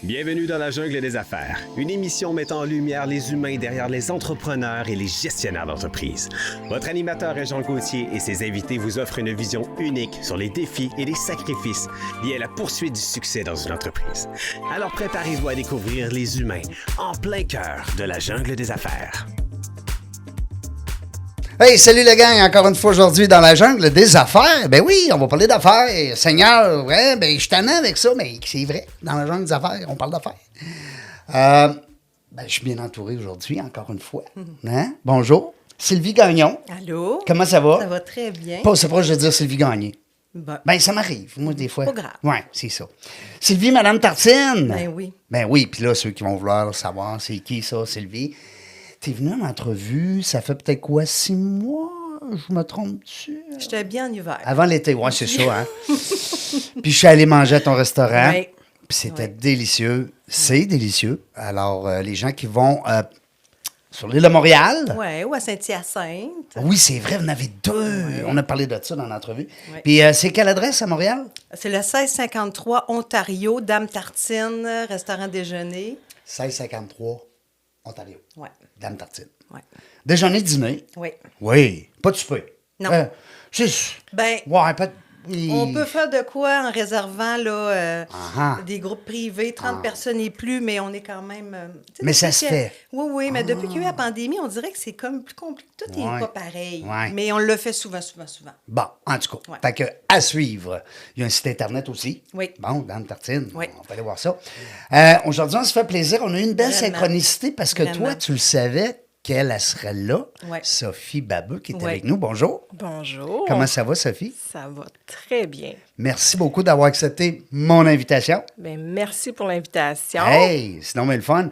Bienvenue dans la jungle des affaires, une émission mettant en lumière les humains derrière les entrepreneurs et les gestionnaires d'entreprise. Votre animateur est Jean Gauthier et ses invités vous offrent une vision unique sur les défis et les sacrifices liés à la poursuite du succès dans une entreprise. Alors préparez-vous à découvrir les humains en plein cœur de la jungle des affaires. Hey, salut le gang, encore une fois aujourd'hui dans la jungle des affaires. Ben oui, on va parler d'affaires. Seigneur, ouais, ben je suis tannant avec ça, mais c'est vrai, dans la jungle des affaires, on parle d'affaires. Ben, je suis bien entouré aujourd'hui, encore une fois. Hein? Bonjour, Sylvie Gagnon. Allô? Comment ça va? Ça va très bien. Pas, c'est proche de dire Sylvie Gagné. Ben, Ben, ça m'arrive, moi, des fois. Pas grave. Ouais, c'est ça. Sylvie, Madame Tartine. Ben oui. Ben oui, puis là, ceux qui vont vouloir savoir, c'est qui ça, Sylvie? T'es venue en entrevue, ça fait peut-être quoi, 6 mois? Je me trompe-tu? J'étais bien en hiver. Avant l'été, ouais, c'est ça, hein? Puis je suis allé manger à ton restaurant. Oui. Puis c'était Oui. délicieux. C'est délicieux. Alors, les gens qui vont sur l'île de Montréal. Oui, ou à Saint-Hyacinthe. Oui, c'est vrai, vous en avez deux. On a parlé de ça dans l'entrevue. Oui. Puis c'est quelle adresse à Montréal? C'est le 1653 Ontario, Dame Tartine, restaurant déjeuner. 1653, Ontario. Oui. Dame Tartine. Oui. Déjeuner, dîner. Oui. Oui. Pas de souper. Non. C'est... Ben, Ouais, pas de... on peut faire de quoi en réservant là, Ah. des groupes privés, 30 personnes et plus, mais on est quand même... tu sais, Mais ça depuis se qu'il y a- fait. Oui, oui, mais depuis qu'il y a eu la pandémie, on dirait que c'est comme plus compliqué. Tout Ouais. n'est pas pareil. Ouais. Mais on le fait souvent. Bon, en tout cas, Ouais. fait que à suivre. Il y a un site Internet aussi. Oui. Bon, Dame Tartine, Oui. on peut aller voir ça. Aujourd'hui, on se fait plaisir. On a eu une belle Vraiment. synchronicité parce que toi, Vraiment. tu le savais qu'elle elle serait là. Ouais. Sophie Babeux qui est Ouais. avec nous. Bonjour. Bonjour. Comment ça va, Sophie? Ça va très bien. Merci beaucoup d'avoir accepté mon invitation. Bien, merci pour l'invitation. Hey, sinon, mais le fun.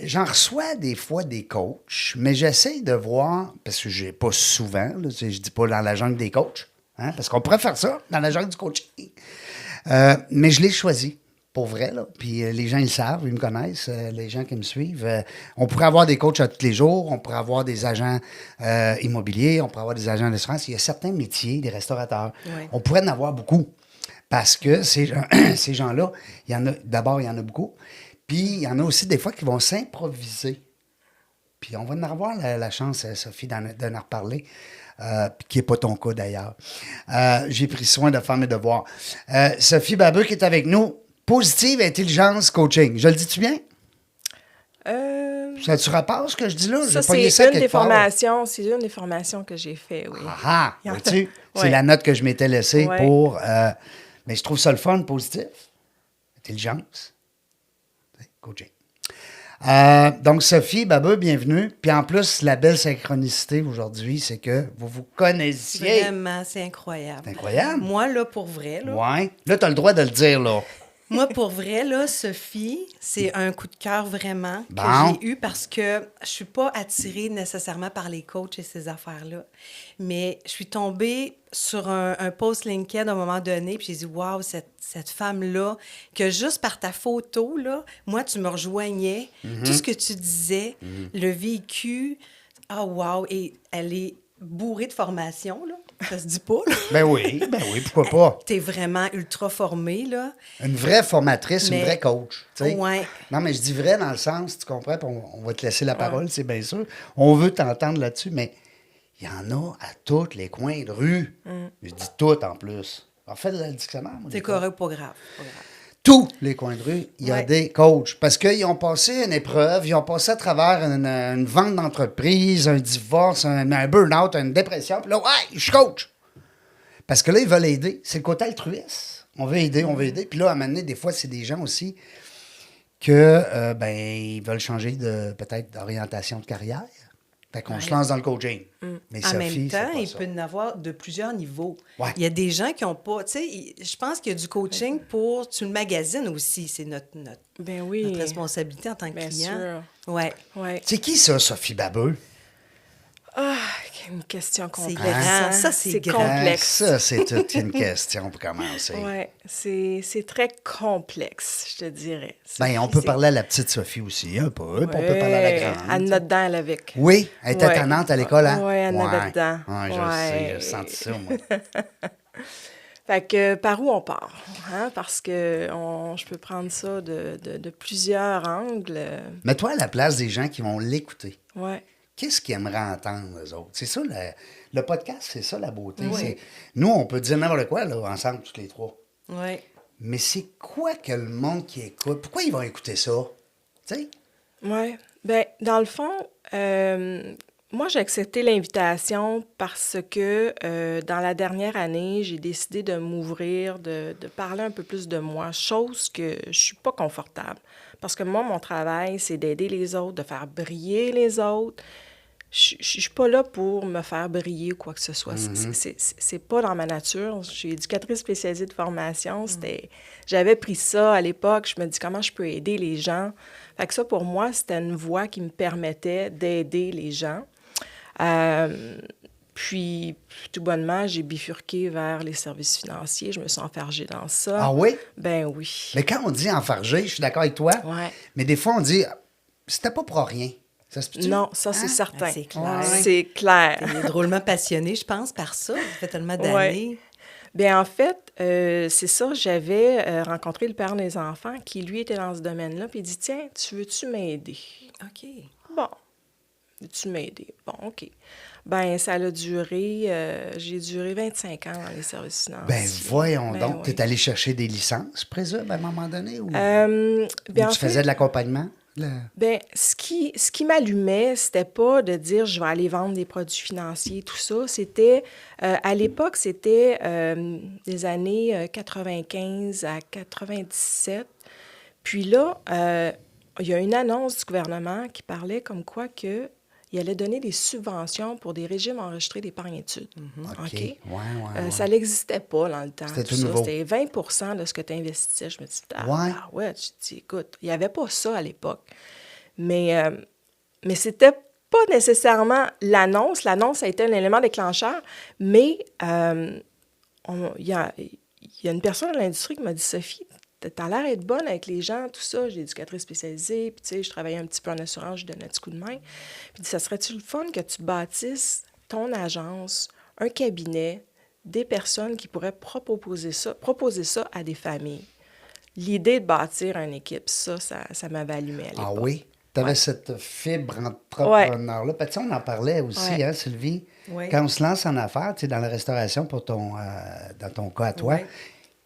J'en reçois des fois des coachs, mais j'essaie de voir, parce que je n'ai pas souvent, là, je ne dis pas dans la jungle des coachs, hein, parce qu'on pourrait faire ça dans la jungle du coaching. Mais je l'ai choisi, pour vrai. Là. Puis les gens, ils le savent, ils me connaissent, les gens qui me suivent. On pourrait avoir des coachs à tous les jours, on pourrait avoir des agents immobiliers, on pourrait avoir des agents d'assurance. Il y a certains métiers, des restaurateurs. Ouais. On pourrait en avoir beaucoup. Parce que ces gens-là, il y en a beaucoup. Puis, il y en a aussi des fois qui vont s'improviser. Puis, on va en avoir la chance, Sophie, d'en reparler, puis qui n'est pas ton cas d'ailleurs. J'ai pris soin de faire mes devoirs. Sophie Babeux qui est avec nous. Positive intelligence coaching. Je le dis-tu bien? Ça tu rapport ce que je dis là? Ça, J'ai pogné c'est une quelque des part. formations. C'est une des formations que j'ai fait, oui. Ah, Il y en a- vois-tu? C'est Ouais. la note que je m'étais laissée Ouais. pour... mais je trouve ça le fun, positif. Intelligence. Coaching. Donc, Sophie Babeux, bienvenue. Puis en plus, la belle synchronicité aujourd'hui, c'est que vous vous connaissiez. Vraiment, c'est incroyable. C'est incroyable. Moi, là, pour vrai, là, Ouais. Là, tu as le droit de le dire, là. moi, pour vrai, là, Sophie, c'est un coup de cœur vraiment que Bon. j'ai eu parce que je suis pas attirée nécessairement par les coachs et ces affaires-là. Mais je suis tombée sur un post LinkedIn à un moment donné, puis j'ai dit, waouh, cette femme-là, que juste par ta photo, là, moi, tu me rejoignais, tout ce que tu disais, le vécu, ah, wow, et elle est bourrée de formation, là. Ça se dit pas, là. Ben oui, pourquoi pas. T'es vraiment ultra formée, là. Une vraie formatrice, une Mais- vraie coach. tu sais. Ouais. Non, mais je dis vrai dans le sens, tu comprends, puis on va te laisser la parole, c'est bien sûr. On veut t'entendre là-dessus, mais il y en a à tous les coins de rue. Je dis toutes en plus. En fait, le dictionnaire. moi, C'est des correct, pas grave. Pas grave. tous les coins de rue, il y a Ouais. des coachs. Parce qu'ils ont passé une épreuve, ils ont passé à travers une vente d'entreprise, un divorce, un burn-out, une dépression. Puis là, ouais, je suis coach. Parce que là, ils veulent aider. C'est le côté altruiste. On veut aider, on veut aider. Puis là, à un moment donné, des fois, c'est des gens aussi que, ils veulent changer peut-être d'orientation de carrière. Fait qu'on se lance dans le coaching. Mais En Sophie, même temps, c'est pas il ça. peut y en avoir de plusieurs niveaux. Ouais. Il y a des gens qui n'ont pas... Tu sais, je pense qu'il y a du coaching pour... Tu le magasines aussi. C'est notre Ben oui. notre responsabilité en tant que Bien client. sûr. Ouais. Oui. C'est qui ça, Sophie Babeux? Ah, une question complexe. grand. Ça, c'est grand. complexe. Ça, c'est toute une question pour commencer. Oui, c'est très complexe, je te dirais. Ben, on peut C'est- parler à la petite Sophie aussi, un peu, puis on peut Ouais, parler à la grande. Elle en a dedans, elle, avec. Oui, elle était Ouais. tannante à l'école, hein? Ouais, elle en avait dedans. Oui, je Ouais. sais, j'ai senti ça, moi. Fait que par où on part? Hein? Parce que je peux prendre ça de plusieurs angles. Mets-toi à la place des gens qui vont l'écouter. Ouais. Qu'est-ce qu'ils aimeraient entendre, eux autres? C'est ça, le podcast, c'est ça la beauté. Oui. Nous, on peut dire n'importe quoi, là, ensemble, tous les trois. Oui. Mais c'est quoi que le monde qui écoute? Pourquoi ils vont écouter ça? Tu sais? Oui. Bien, dans le fond, moi, j'ai accepté l'invitation parce que dans la dernière année, j'ai décidé de m'ouvrir, de parler un peu plus de moi, chose que je suis pas confortable. Parce que moi, mon travail, c'est d'aider les autres, de faire briller les autres. Je suis pas là pour me faire briller ou quoi que ce soit. C'est pas dans ma nature. Je suis éducatrice spécialisée de formation. J'avais pris ça à l'époque. Je me dis comment je peux aider les gens. Fait que ça, pour moi, c'était une voie qui me permettait d'aider les gens. Puis, tout bonnement, j'ai bifurqué vers les services financiers. Je me suis enfargée dans ça. Ah oui? Ben oui. Mais quand on dit enfarger, je suis d'accord avec toi. Ouais. Mais des fois, on dit, c'était pas pour rien. Ça se peut-tu? Non, ça, c'est certain. Ah, c'est clair. C'est clair. T'es drôlement passionnée, je pense, par ça. Ça fait tellement d'années. Ouais. Bien, en fait, c'est ça. J'avais rencontré le père des enfants qui, lui, était dans ce domaine-là. Puis il dit, tiens, tu veux-tu m'aider? OK. Bon. Veux-tu m'aider? Bon, OK. Ben ça a duré, j'ai duré 25 ans dans les services financiers. Ben voyons donc. oui. Tu es allé chercher des licences, présume, à un moment donné? Ou, Bien, ou en tu fait, faisais de l'accompagnement? ben, ce qui m'allumait, c'était pas de dire je vais aller vendre des produits financiers, tout ça. C'était, à l'époque, c'était des années 95 à 97. Puis là, il y a une annonce du gouvernement qui parlait comme quoi que il allait donner des subventions pour des régimes enregistrés d'épargne-études. OK. OK? Ouais. Ça n'existait pas dans le temps. C'était tout ça. nouveau. C'était 20 de ce que tu investissais. Je me dis, ouais, je dis, écoute, il n'y avait pas ça à l'époque. Mais c'était pas nécessairement l'annonce. L'annonce a été un élément déclencheur, mais il y a une personne dans l'industrie qui m'a dit, Sophie, t'as l'air d'être bonne avec les gens, tout ça. J'ai éducatrice spécialisée, puis tu sais, je travaillais un petit peu en assurance, je donnais un petit coup de main. Puis ça serait-tu le fun que tu bâtisses ton agence, un cabinet, des personnes qui pourraient proposer ça à des familles? L'idée de bâtir une équipe, ça m'avait allumé à l'époque. Ah oui? Tu avais cette fibre entrepreneur-là. Puis, tu sais, on en parlait aussi, hein, Sylvie? Ouais. Quand on se lance en affaires, tu sais, dans la restauration, dans ton cas à toi, Ouais.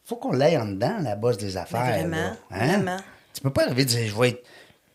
faut qu'on l'aille en dedans, la bosse des affaires. vraiment, là. Hein? vraiment. Tu peux pas arriver et dire, je vais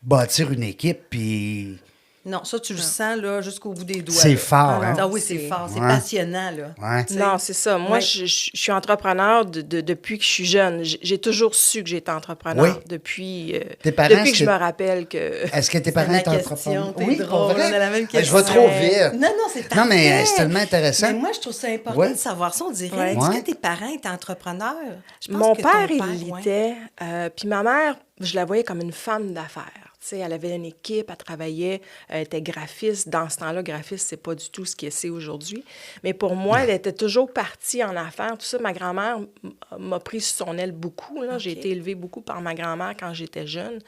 bâtir une équipe, puis... Non, ça, tu le sens là, jusqu'au bout des doigts. C'est là. fort, hein? Ah oui, c'est fort. C'est Ouais. passionnant, là. Ouais. Non, c'est ça. Moi, Ouais. je suis entrepreneur depuis que je suis jeune. J'ai toujours su que j'étais entrepreneur Oui. depuis, Tes parents, depuis que est-ce je que- me rappelle que... Est-ce que tes C'est parents ma étaient question, entrepreneurs? t'es Oui, drôle, pour vrai? on a la même Je vais question. trop vite. Non, c'est parfait. Non, mais c'est tellement intéressant. Mais moi, je trouve ça important Ouais. de savoir ça. On dirait, Ouais. est-ce Ouais. que tes parents étaient entrepreneurs? Je pense Mon que père, ton il ouais. l'était. Puis ma mère, je la voyais comme une femme d'affaires. Tu sais, elle avait une équipe, elle travaillait, elle était graphiste. Dans ce temps-là, graphiste, c'est pas du tout ce qu'elle c'est aujourd'hui. Mais pour moi, elle était toujours partie en affaires. Tout ça, ma grand-mère m'a pris sur son aile beaucoup. Là. OK. J'ai été élevée beaucoup par ma grand-mère quand j'étais jeune.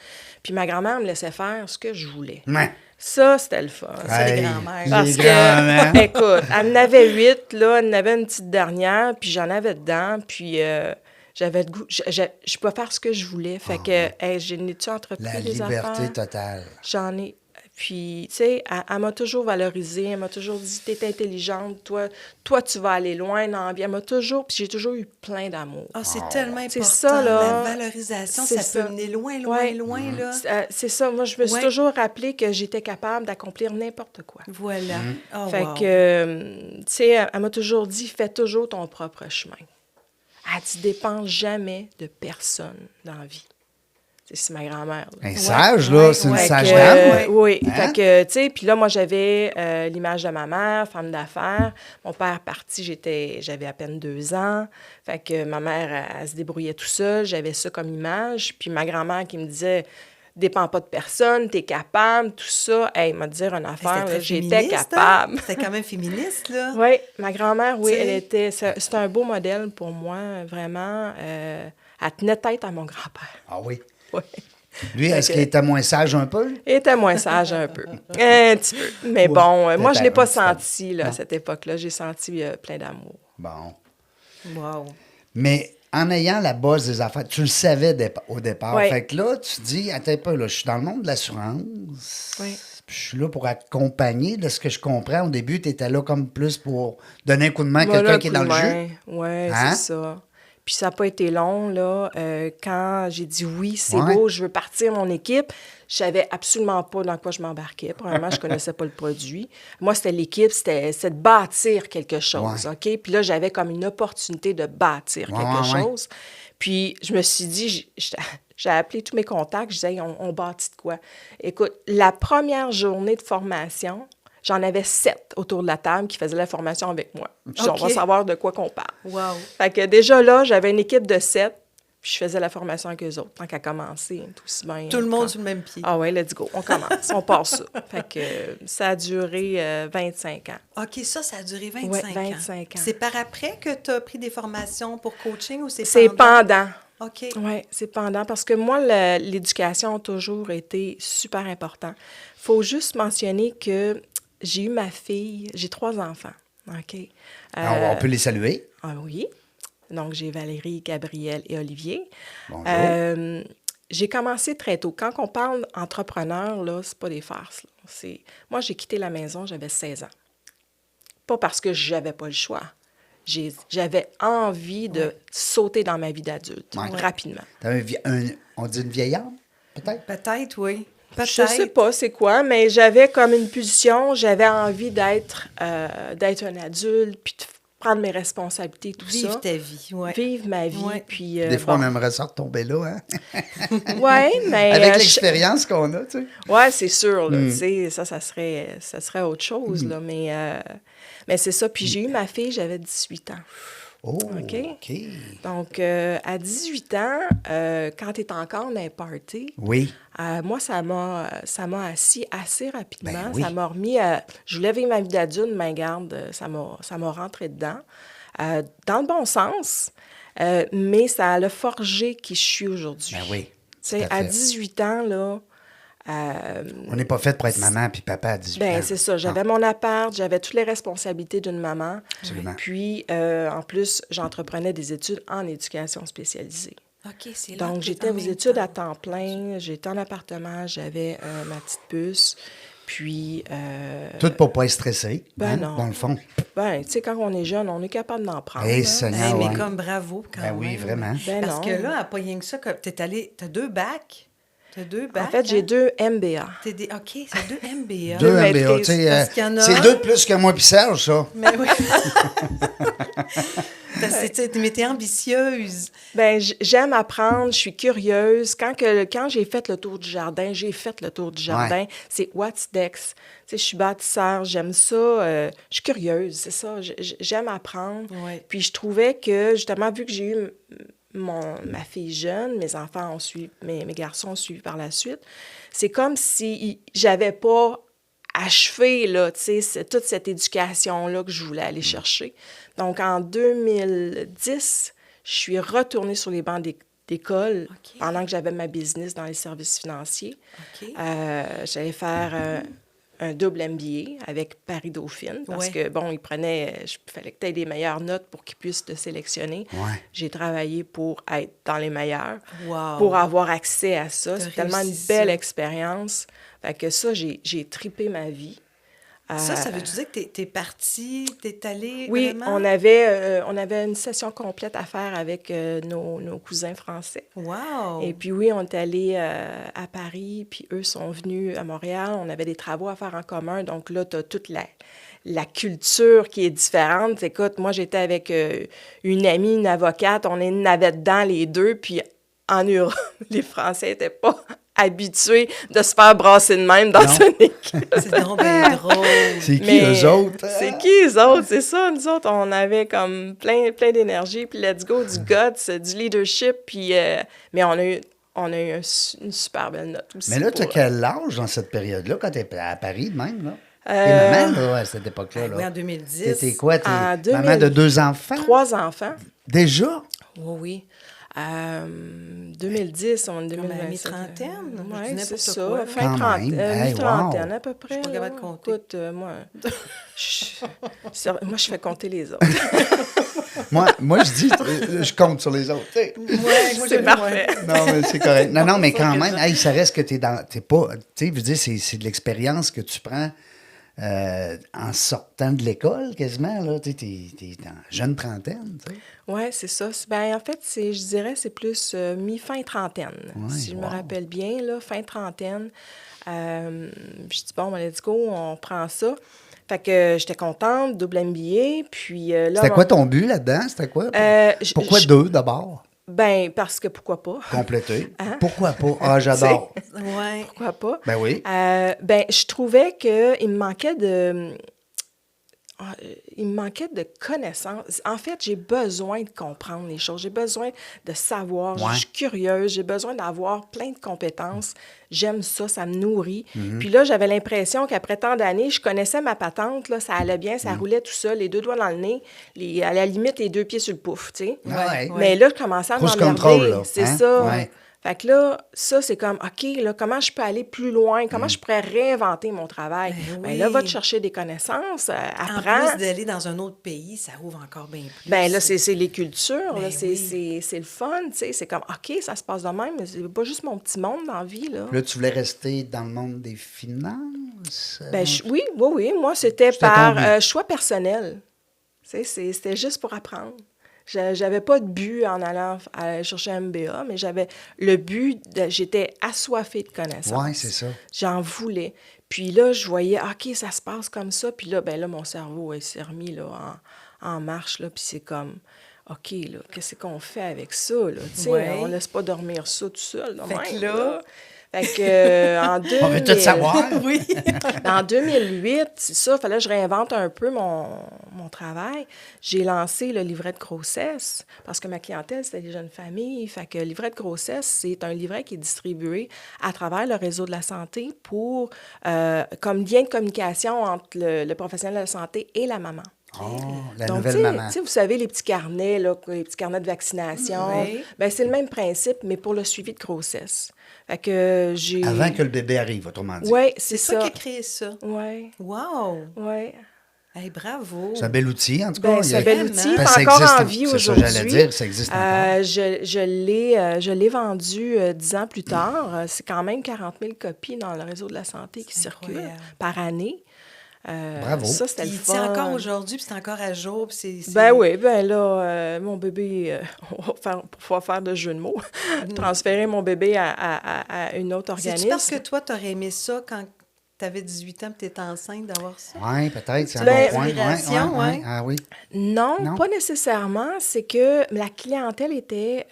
Puis ma grand-mère me laissait faire ce que je voulais. Ouais. Ça, c'était le fun. Ça, les Hey, grands-mères. Parce les que, grands-mères. écoute, elle en avait 8, là, elle en avait une petite dernière, puis j'en avais dedans, puis j'avais le goût, je peux faire ce que je voulais. Fait que, hey, j'ai-tu entrepris La des liberté affaires? totale. J'en ai. Puis, tu sais, elle m'a toujours valorisée, elle m'a toujours dit, t'es intelligente, toi, tu vas aller loin dans la vie. Elle m'a toujours, puis j'ai toujours eu plein d'amour. Ah, c'est tellement important. C'est ça, là. La valorisation, C'est ça peut ça. mener loin, Ouais. loin, là. C'est ça, moi, je me suis Ouais. toujours rappelé que j'étais capable d'accomplir n'importe quoi. Voilà. Oh, Fait wow. que, tu sais, elle m'a toujours dit, fais toujours ton propre chemin. Elle dit, dépends jamais de personne dans la vie. C'est ma grand-mère. là. Un sage, là, ouais, c'est une ouais. sage Fait que, dame. oui. Hein? Fait que, tu sais, puis là, moi, j'avais l'image de ma mère, femme d'affaires. Mon père parti, j'avais à peine 2 ans. Fait que ma mère, elle se débrouillait tout seule. J'avais ça comme image. Puis ma grand-mère qui me disait, dépends pas de personne, t'es capable, tout ça. Hey, m'a dire une affaire, C'était là, très j'étais féministe, hein? capable. C'était quand même féministe, là. Oui, ma grand-mère, oui, Tu sais. elle était... C'était un beau modèle pour moi, vraiment. Elle tenait tête à mon grand-père. Ah oui. Oui. Lui, est-ce que- qu'il était moins sage un peu? Il était moins sage un peu. Un petit peu. Mais Oui, bon, moi, je ne l'ai pas peut-être un petit peu. senti là, à Non. cette époque-là. J'ai senti plein d'amour. Bon. Wow. Mais en ayant la base des affaires, tu le savais au départ. Oui. Fait que là, tu te dis, attends un peu, là, je suis dans le monde de l'assurance. Oui. Puis je suis là pour accompagner. De ce que je comprends, au début, tu étais là comme plus pour donner un coup de main à Voilà, quelqu'un qui est dans le jus. Oui, Hein? c'est ça. Puis ça n'a pas été long, là. Quand j'ai dit oui, c'est Ouais. beau, je veux partir mon équipe, je savais absolument pas dans quoi je m'embarquais. Premièrement, je connaissais pas le produit. Moi, c'était l'équipe, c'était de bâtir quelque chose, Ouais. OK? Puis là, j'avais comme une opportunité de bâtir Ouais, quelque ouais, chose. Puis je me suis dit, j'ai appelé tous mes contacts, je disais, hey, on bâtit de quoi? Écoute, la première journée de formation, j'en avais 7 autour de la table qui faisaient la formation avec moi. Je dis, OK. on va savoir de quoi qu'on parle. Wow. Fait que déjà là, j'avais une équipe de 7, puis je faisais la formation avec eux autres. Tant qu'à commencer, tout aussi bien. Tout le monde sur le même pied. Ah ouais, let's go, on commence, on passe ça. Fait que ça a duré 25 ans. OK, ça a duré 25 Ouais, ans. 25 ans. C'est par après que tu as pris des formations pour coaching ou c'est C'est pendant. OK. Oui, c'est pendant. Parce que moi, l'éducation a toujours été super important. Faut juste mentionner que j'ai eu ma fille, j'ai 3 enfants. OK. Alors, on peut les saluer. Ah oui. Donc, j'ai Valérie, Gabriel et Olivier. Bonjour. J'ai commencé très tôt. Quand on parle entrepreneur, là, c'est pas des farces. Là. Moi, j'ai quitté la maison, j'avais 16 ans. Pas parce que j'avais pas le choix. J'avais envie de sauter dans ma vie d'adulte, Ouais. rapidement. T'avais on dit une vieille âme, peut-être? Peut-être, oui. Peut-être. Je sais pas c'est quoi, mais j'avais comme une pulsion, j'avais envie d'être un adulte, puis de prendre mes responsabilités, tout Vivre ça. ta vie, oui. Vivre ma vie, Ouais. puis... Des fois, bon. on aimerait ça retomber là, hein? Oui, mais... Avec l'expérience qu'on a, tu sais. Oui, c'est sûr, là, tu sais, ça serait autre chose, là, mais c'est ça. Puis j'ai eu ma fille, j'avais 18 ans. Oh, OK. OK. Donc, à 18 ans, quand tu es encore dans un party, Oui. moi, ça m'a assis assez rapidement. Ben oui. Ça m'a remis à... Je voulais vivre ma vie d'adulte, mais garde, ça m'a rentré dedans. Dans le bon sens, mais ça a forgé qui je suis aujourd'hui. Ben oui. Tu sais, tout à à fait. 18 ans, là... On n'est pas fait pour être maman puis papa à 18 ans. Ben c'est ça. J'avais mon appart, j'avais toutes les responsabilités d'une maman. Absolument. Puis, en plus, j'entreprenais des études en éducation spécialisée. OK, c'est là. Donc, que j'étais en aux même études temps. à temps plein, j'étais en appartement, j'avais ma petite puce. Puis, Tout pour pas être stressé. Ben non. Dans le fond. ben, tu sais, quand on est jeune, on est capable d'en prendre. Hey, hein. Seigneur, Hey, mais ouais. comme bravo, quand Ben même. oui, vraiment. Ben Parce non. que là, pas rien que ça, t'as 2 bacs. T'as 2 bacs. En fait, j'ai hein? 2 MBA. OK, c'est 2 MBA. Deux MBA, maîtrises, tu sais. parce qu'il y en a C'est un. 2 de plus que moi puis Serge, ça. Mais oui. Mais t'es ambitieuse. Ben, j'aime apprendre, je suis curieuse. Quand j'ai fait le tour du jardin, Ouais. C'est what's next? Tu sais, je suis bâtisseur, j'aime ça, je suis curieuse, c'est ça. J'aime apprendre. Ouais. Puis je trouvais que, justement, vu que j'ai eu ma fille jeune, mes enfants ont suivi, mes garçons ont suivi par la suite, c'est comme si j'avais pas achevé, là, tu sais, toute cette éducation-là que je voulais aller chercher. Donc, en 2010, je suis retournée sur les bancs d'école OK. pendant que j'avais ma business dans les services financiers. OK. J'allais faire un double MBA avec Paris-Dauphine parce Ouais. que, bon, il fallait que tu aies des meilleures notes pour qu'ils puissent te sélectionner. Ouais. J'ai travaillé pour être dans les meilleurs, Wow. pour avoir accès à ça. T'as C'est tellement une réussi belle ça. expérience. Fait que ça, j'ai tripé ma vie. Ça veut-tu dire que t'es partie, t'es allée Oui, vraiment? on avait une session complète à faire avec nos cousins français. Wow! Et puis oui, on est allé à Paris, puis eux sont venus à Montréal. On avait des travaux à faire en commun. Donc là, tu as toute la culture qui est différente. Écoute, moi, j'étais avec une amie, une avocate. On avait dedans les deux. Puis en Europe, les Français n'étaient pas habitués de se faire brasser de même dans Non. une équipe. C'est donc bien drôle. C'est qui, Mais eux autres? C'est qui, eux autres? C'est ça, nous autres, on avait comme plein d'énergie, puis let's go, du guts, du leadership, puis... mais on a eu une super belle note aussi. Mais là, tu as pour- quel âge dans cette période-là, quand tu es à Paris de même, là? T'es maman, là, à cette époque-là. Oui, en Là. 2010. T'es quoi? T'es En maman de 2 enfants? 3 enfants. Déjà? Oui, oui. 2010, on est en Comme à 2027. mi-trentaine? Je Oui, dis c'est n'importe ça. quoi, là. Fin Quand trentaine, même. Hey, mi-trentaine wow. à peu près. Je suis pas capable là. de compter. Écoute, moi, je fais compter les autres. Moi, je dis, je compte sur les autres. Tu sais. C'est parfait. Non, mais c'est correct. Non, mais Ça quand que même, ça. hey, ça reste que t'es pas. Tu sais, je veux dire, c'est de l'expérience que tu prends en sortant de l'école, quasiment. Là, tu sais, t'es dans jeune trentaine. Tu sais. Oui, c'est ça. Ben, en fait, je dirais c'est plus mi-fin trentaine. Ouais, Si je me wow. rappelle bien, là, fin trentaine. Je dis, bon, let's go, on prend ça. Fait que j'étais contente, double MBA. Puis là. C'était quoi ton but là-dedans? C'était quoi? Pourquoi deux d'abord? Ben, parce que pourquoi pas? Compléter. Hein? Pourquoi pas? Ah, j'adore. Ouais. Pourquoi pas? Ben oui. Ben, je trouvais qu'il me manquait de connaissances. En fait, j'ai besoin de comprendre les choses. J'ai besoin de savoir. Ouais. Je suis curieuse. J'ai besoin d'avoir plein de compétences. J'aime ça. Ça me nourrit. Mm-hmm. Puis là, j'avais l'impression qu'après tant d'années, je connaissais ma patente. Là, ça allait bien. Ça roulait tout seul. Les deux doigts dans le nez. À la limite, les deux pieds sur le pouf, tu sais. Ah ouais. Mais là, je commençais à Cruise control, m'emmerder. là, C'est hein? ça. Ouais. Fait que là, ça, c'est comme, OK, là, comment je peux aller plus loin? Comment je pourrais réinventer mon travail? Ben Ben là, oui. va te chercher des connaissances, En apprends. plus d'aller dans un autre pays, ça ouvre encore bien plus. Ben là, c'est les cultures, là, Ben oui. c'est le fun, tu sais. C'est comme, OK, ça se passe de même, mais c'est pas juste mon petit monde dans la vie, là. Là, tu voulais rester dans le monde des finances? Ben, oui. Moi, c'était C'était par ton but. choix personnel. Tu sais, c'était juste pour apprendre. J'avais pas de but en allant chercher un MBA, mais j'avais le but, j'étais assoiffée de connaissances. Oui, c'est ça. J'en voulais. Puis là, je voyais, OK, ça se passe comme ça. Puis là, ben là, mon cerveau, il s'est remis là, en marche, là, puis c'est comme, OK, là, qu'est-ce qu'on fait avec ça, là? Tu sais, Ouais. on laisse pas dormir ça tout seul, là, Fait que même, là- Fait que, en 2000... On veut tout savoir. Oui. En 2008, c'est ça, il fallait que je réinvente un peu mon travail. J'ai lancé le livret de grossesse parce que ma clientèle, c'était des jeunes familles. Fait que le livret de grossesse, c'est un livret qui est distribué à travers le réseau de la santé pour, comme lien de communication entre le professionnel de la santé et la maman. Oh, la Donc, nouvelle tu sais- maman. tu sais, vous savez, les petits carnets, là, les petits carnets de vaccination, Oui. ben, c'est le même principe, mais pour le suivi de grossesse. Fait que j'ai... Avant que le bébé arrive, autrement dit. Oui, C'est c'est toi ça. qui as créé ça. Oui, Wow! oui. C'est Hey, bravo! un bel outil, en tout cas. Ben, Il y c'est a- un bel Vraiment. outil. Parce C'est que ça encore existe, en vie c'est aujourd'hui. ça, j'allais dire, ça existe encore. Je l'ai vendu 10 ans plus tard. C'est quand même 40 000 copies dans le réseau de la santé qui circulent incroyable. par année. Bravo. Ça, c'était Puis le il tient fun. encore aujourd'hui, puis c'est encore à jour, puis c'est... Ben oui, ben là, mon bébé, on va faire, pour pouvoir faire de jeu de mots, transférer mon bébé à une autre C'est-tu organisme. parce que toi, t'aurais aimé ça quand t'avais 18 ans et t'étais enceinte d'avoir ça? Oui, peut-être, c'est un Ben, bon point. inspiration, ouais. Ah oui. Non, Non? pas nécessairement. C'est que la clientèle était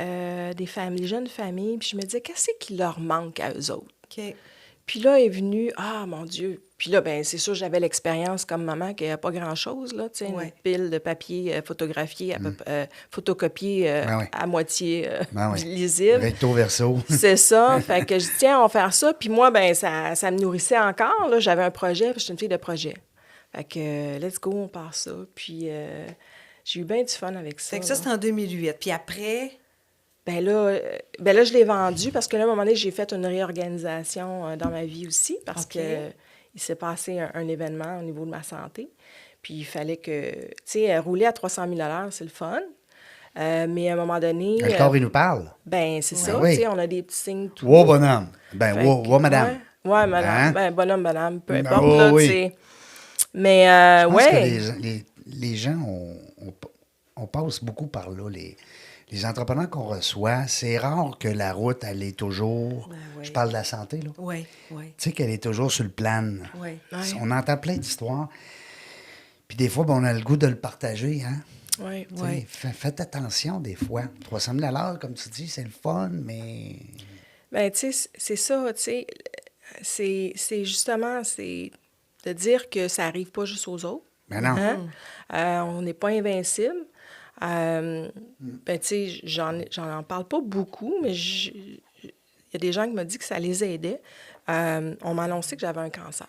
des familles, jeunes familles, puis je me disais, qu'est-ce qui leur manque à eux autres? OK. Puis là est venu, ah mon Dieu. Puis là, ben c'est sûr, j'avais l'expérience comme maman qu'il n'y a pas grand-chose, là, tu sais, Ouais. une pile de papier photographié, photocopié Ben oui. à moitié Ben oui. lisible. Recto verso. C'est ça. Fait que je dis, tiens, on va faire ça. Puis moi, ben ça me nourrissait encore, là. J'avais un projet, parce que j'étais une fille de projet. Fait que, let's go, on part ça. Puis j'ai eu bien du fun avec ça. Fait que ça, là. c'était en 2008. Puis après... Ben là, je l'ai vendu parce que là, à un moment donné, j'ai fait une réorganisation dans ma vie aussi parce OK. que il s'est passé un événement au niveau de ma santé. Puis il fallait que, tu sais, rouler à 300 000 $, c'est le fun. Mais à un moment donné, Le corps, il nous parle. ben c'est ça, oui. tu sais, on a des petits signes tout. Wow, bonhomme. Ben, Fait wow, que- wow, madame. Ouais, madame. Hein? Ben, bonhomme, madame, peu Ben, importe, oh, là, oui. tu sais. Mais, Je pense ouais. que les gens, on passe beaucoup par là. Les entrepreneurs qu'on reçoit, c'est rare que la route, elle est toujours... Ben oui. Je parle de la santé, là. Oui, oui, Tu sais qu'elle est toujours sur le plan. oui. Ouais. On entend plein d'histoires. Puis des fois, ben, on a le goût de le partager, hein? Ouais. Tu sais, faites attention des fois. 300 000 $, comme tu dis, c'est le fun, mais... Ben, tu sais, c'est ça, tu sais. C'est justement, c'est de dire que ça arrive pas juste aux autres. Ben non. Hein? On n'est pas invincible. Ben, tu sais, j'en parle pas beaucoup, mais il y a des gens qui m'ont dit que ça les aidait. On m'a annoncé que j'avais un cancer.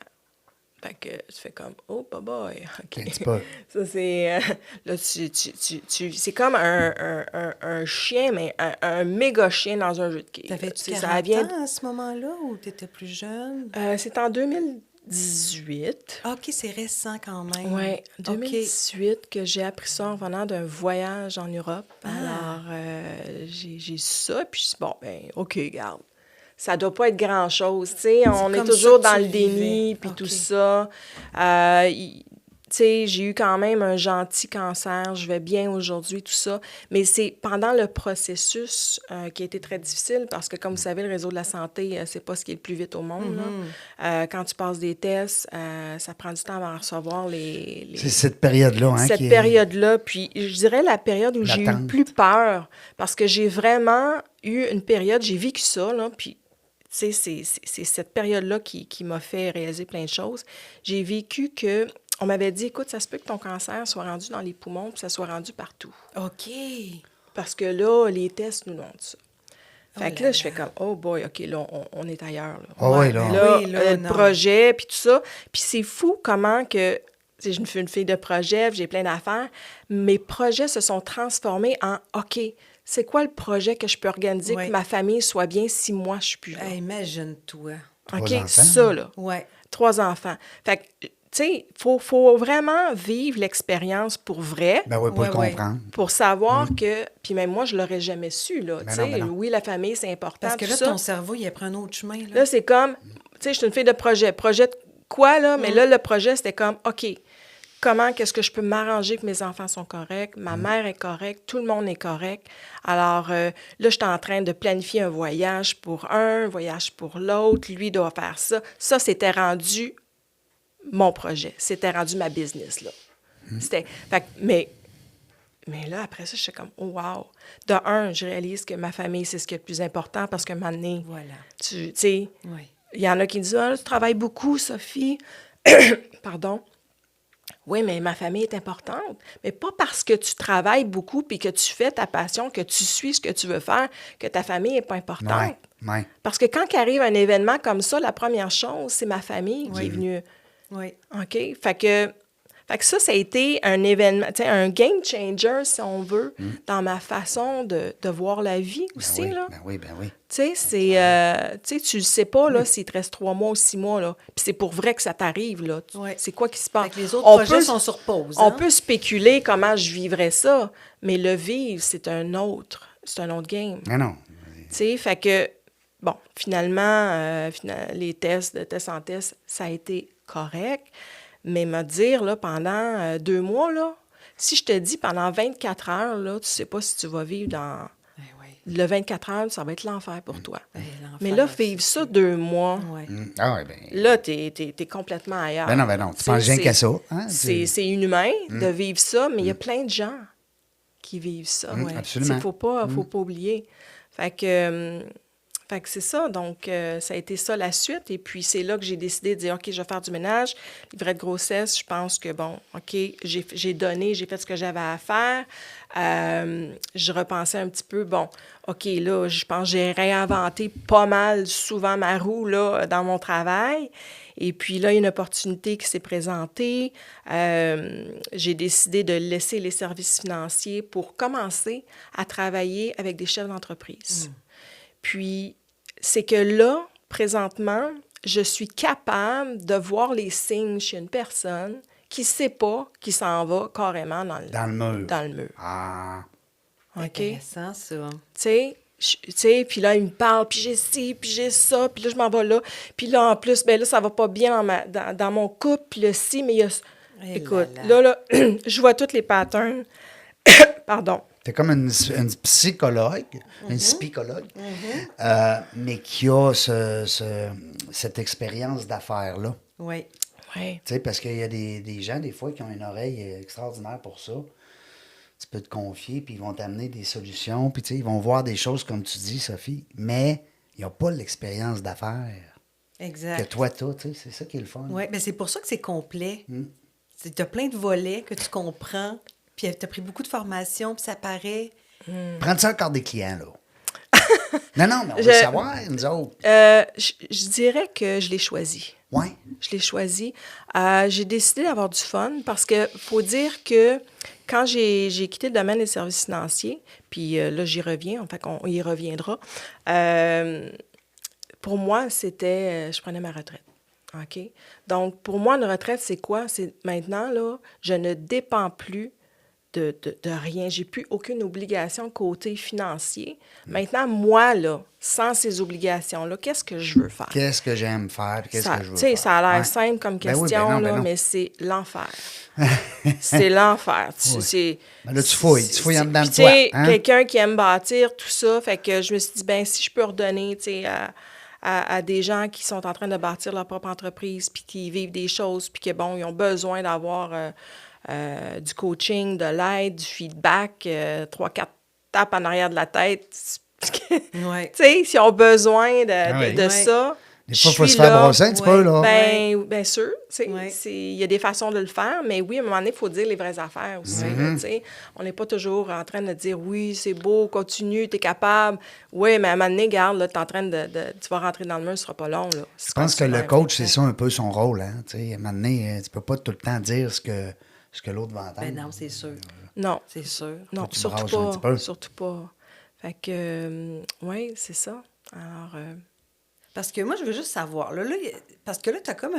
Fait que tu fais comme, oh, boy, OK. Un petit peu. Ça, c'est... là, c'est comme un chien, mais un méga chien dans un jeu de quilles. T'avais-tu Ça 40 vient... ans à ce moment-là ou t'étais plus jeune? c'est en 2018. OK, c'est récent quand même. Oui, OK. 2018 que j'ai appris ça en venant d'un voyage en Europe. Ah. Alors, j'ai su ça, puis je suis bon, ben OK, garde. Ça doit pas être grand-chose, tu sais. On est comme toujours ça que dans tu le déni, vivais. puis OK. tout ça. Tu sais, j'ai eu quand même un gentil cancer. Je vais bien aujourd'hui, tout ça. Mais c'est pendant le processus qui a été très difficile parce que, comme vous savez, le réseau de la santé, c'est pas ce qui est le plus vite au monde. Là. Quand tu passes des tests, ça prend du temps avant de recevoir les... C'est cette période-là, hein, Cette qui est... période-là, puis je dirais la période où j'ai eu le L'attente. plus peur, parce que j'ai vraiment eu une période, j'ai vécu ça, là, puis tu sais, c'est cette période-là qui m'a fait réaliser plein de choses. J'ai vécu que, on m'avait dit, écoute, ça se peut que ton cancer soit rendu dans les poumons, puis ça soit rendu partout. OK. Parce que là, les tests nous montrent ça. Fait Oh que là là, je fais là. comme, oh boy, OK, là, on est ailleurs. Là. Ah ouais, là. Là, Oui, là, le non. projet, puis tout ça. Puis c'est fou comment que... tu sais, je suis une fille de projet, puis j'ai plein d'affaires. Mes projets se sont transformés en, OK, c'est quoi le projet que je peux organiser Oui. que ma famille soit bien si moi, je suis plus là? Hey, imagine-toi. OK, 3 enfants. ça, là. Ouais. 3 enfants. Fait que, tu sais, faut vraiment vivre l'expérience pour vrai. Ben oui, pour Ouais, le ouais. comprendre. Pour savoir que... Puis même moi, je l'aurais jamais su, là. Ben Tu non, sais, ben non. oui, la famille, c'est important, Parce que tout là, ça. ton cerveau, il a pris un autre chemin. Là. Là, c'est comme, tu sais, je suis une fille de projet. Projet de quoi, là? Mais là, le projet, c'était comme, OK, comment qu'est-ce que je peux m'arranger que mes enfants sont corrects, ma mère est correcte, tout le monde est correct. Alors, là, je suis en train de planifier un voyage pour un voyage pour l'autre. Lui doit faire ça. Ça, c'était rendu mon projet. C'était rendu ma business, là. C'était... Fait que, mais là, après ça, je suis comme, oh, wow. De un, je réalise que ma famille, c'est ce qui est le plus important parce que maintenant, Voilà. tu sais, Oui. il y en a qui disent, ah, tu travailles beaucoup, Sophie. Pardon. Oui, mais ma famille est importante. Mais pas parce que tu travailles beaucoup puis que tu fais ta passion, que tu suis ce que tu veux faire, que ta famille n'est pas importante. Ouais. Parce que quand arrive un événement comme ça, la première chose, c'est ma famille qui est venue. Oui. OK? Fait que ça a été un événement, tu sais, un game changer, si on veut, dans ma façon de voir la vie aussi, là. Ben oui. Tu sais, c'est... tu sais, tu le sais pas, là, s'il te reste 3 mois ou 6 mois, là. Puis c'est pour vrai que ça t'arrive, là. Ouais. C'est quoi qui se passe? Fait que les autres On projets peut- sont sur pause. On hein? peut spéculer comment je vivrais ça, mais le vivre, c'est un autre game. Non. Tu sais, fait que, bon, finalement, les tests, de test en test, ça a été correct. Mais me dire, là, pendant 2 mois, là, si je te dis pendant 24 heures, là, tu sais pas si tu vas vivre dans... Ben oui. Le 24 heures, ça va être l'enfer pour toi. Ben, l'enfer, Mais là, c'est vivre ça 2 mois, Ouais. Ah ouais, ben... là, t'es complètement ailleurs. Ben non. Tu sais, penses rien c'est- qu'à ça. Hein? C'est inhumain de vivre ça, mais il y a plein de gens qui vivent ça. Ouais. Absolument. Il faut pas oublier. Fait que c'est ça. Donc, ça a été ça la suite. Et puis, c'est là que j'ai décidé de dire, OK, je vais faire du ménage. Livret de grossesse, je pense que, bon, OK, j'ai donné, j'ai fait ce que j'avais à faire. Je repensais un petit peu, bon, OK, là, je pense que j'ai réinventé pas mal souvent ma roue, là, dans mon travail. Et puis là, il y a une opportunité qui s'est présentée. J'ai décidé de laisser les services financiers pour commencer à travailler avec des chefs d'entreprise. Puis, c'est que là, présentement, je suis capable de voir les signes chez une personne qui ne sait pas qui s'en va carrément dans Dans le mur. Dans le mur. Ah. OK? Intéressant, ça. Tu sais, puis là, il me parle, puis j'ai ci, puis j'ai ça, puis là, je m'en vais là. Puis là, en plus, ben là, ça va pas bien dans mon couple, puis le ci, mais il y a... Eh Écoute, là là, je vois tous les patterns. Pardon. T'es comme une psychologue, une psychologue, mais qui a cette expérience d'affaires-là. Oui. Oui. Tu sais, parce qu'il y a des gens, des fois, qui ont une oreille extraordinaire pour ça. Tu peux te confier, puis ils vont t'amener des solutions, puis tu sais, ils vont voir des choses, comme tu dis, Sophie, mais ils n'ont pas l'expérience d'affaires que Exact. toi, tu sais. C'est ça qui est le fun. Oui, mais c'est pour ça que c'est complet. Tu as plein de volets que tu comprends, puis tu as pris beaucoup de formations, puis ça paraît. Prends ça encore des clients, là. Non, mais on veut savoir, nous autres. Je dirais que je l'ai choisi. Oui. Je l'ai choisi. J'ai décidé d'avoir du fun parce que faut dire que quand j'ai quitté le domaine des services financiers, puis là, j'y reviens, en fait, on y reviendra, pour moi, c'était... je prenais ma retraite. OK? Donc, pour moi, une retraite, c'est quoi? C'est maintenant, là, je ne dépends plus de rien. J'ai plus aucune obligation côté financier. Maintenant, moi, là, sans ces obligations-là, qu'est-ce que je veux faire? Qu'est-ce que j'aime faire? Qu'est-ce que je veux Tu sais, faire? ça a l'air Ouais. simple comme Ben oui, question, ben non. là, mais c'est l'enfer. C'est l'enfer. Oui. Ben là, tu fouilles en dedans de Puis, toi. tu sais, Hein? quelqu'un qui aime bâtir, tout ça, fait que je me suis dit, ben si je peux redonner, tu sais, à des gens qui sont en train de bâtir leur propre entreprise, puis qui vivent des choses, puis que, bon, ils ont besoin d'avoir du coaching, de l'aide, du feedback, 3-4 tapes en arrière de la tête. Ouais. Tu sais, s'ils ont besoin oui. de ça, Des fois, il je faut suis se faire là. brosser un petit peu, là. Bien sûr. Tu sais, Ouais. il y a des façons de le faire, mais oui, à un moment donné, il faut dire les vraies affaires aussi. Là, tu sais. On n'est pas toujours en train de dire oui, c'est beau, continue, tu es capable. Oui, mais à un moment donné, regarde, là, tu vas rentrer dans le mur, ce sera pas long. Là. Je pense que le coach, c'est ça un peu son rôle. Hein? Tu sais, à un moment donné, tu peux pas tout le temps dire ce que l'autre va entendre. Ben non, c'est sûr. Non. C'est sûr. Non, tu surtout brasses un petit peu. pas. Surtout pas. Fait que, oui, c'est ça. Alors, Parce que moi, je veux juste savoir, parce que là, tu as comme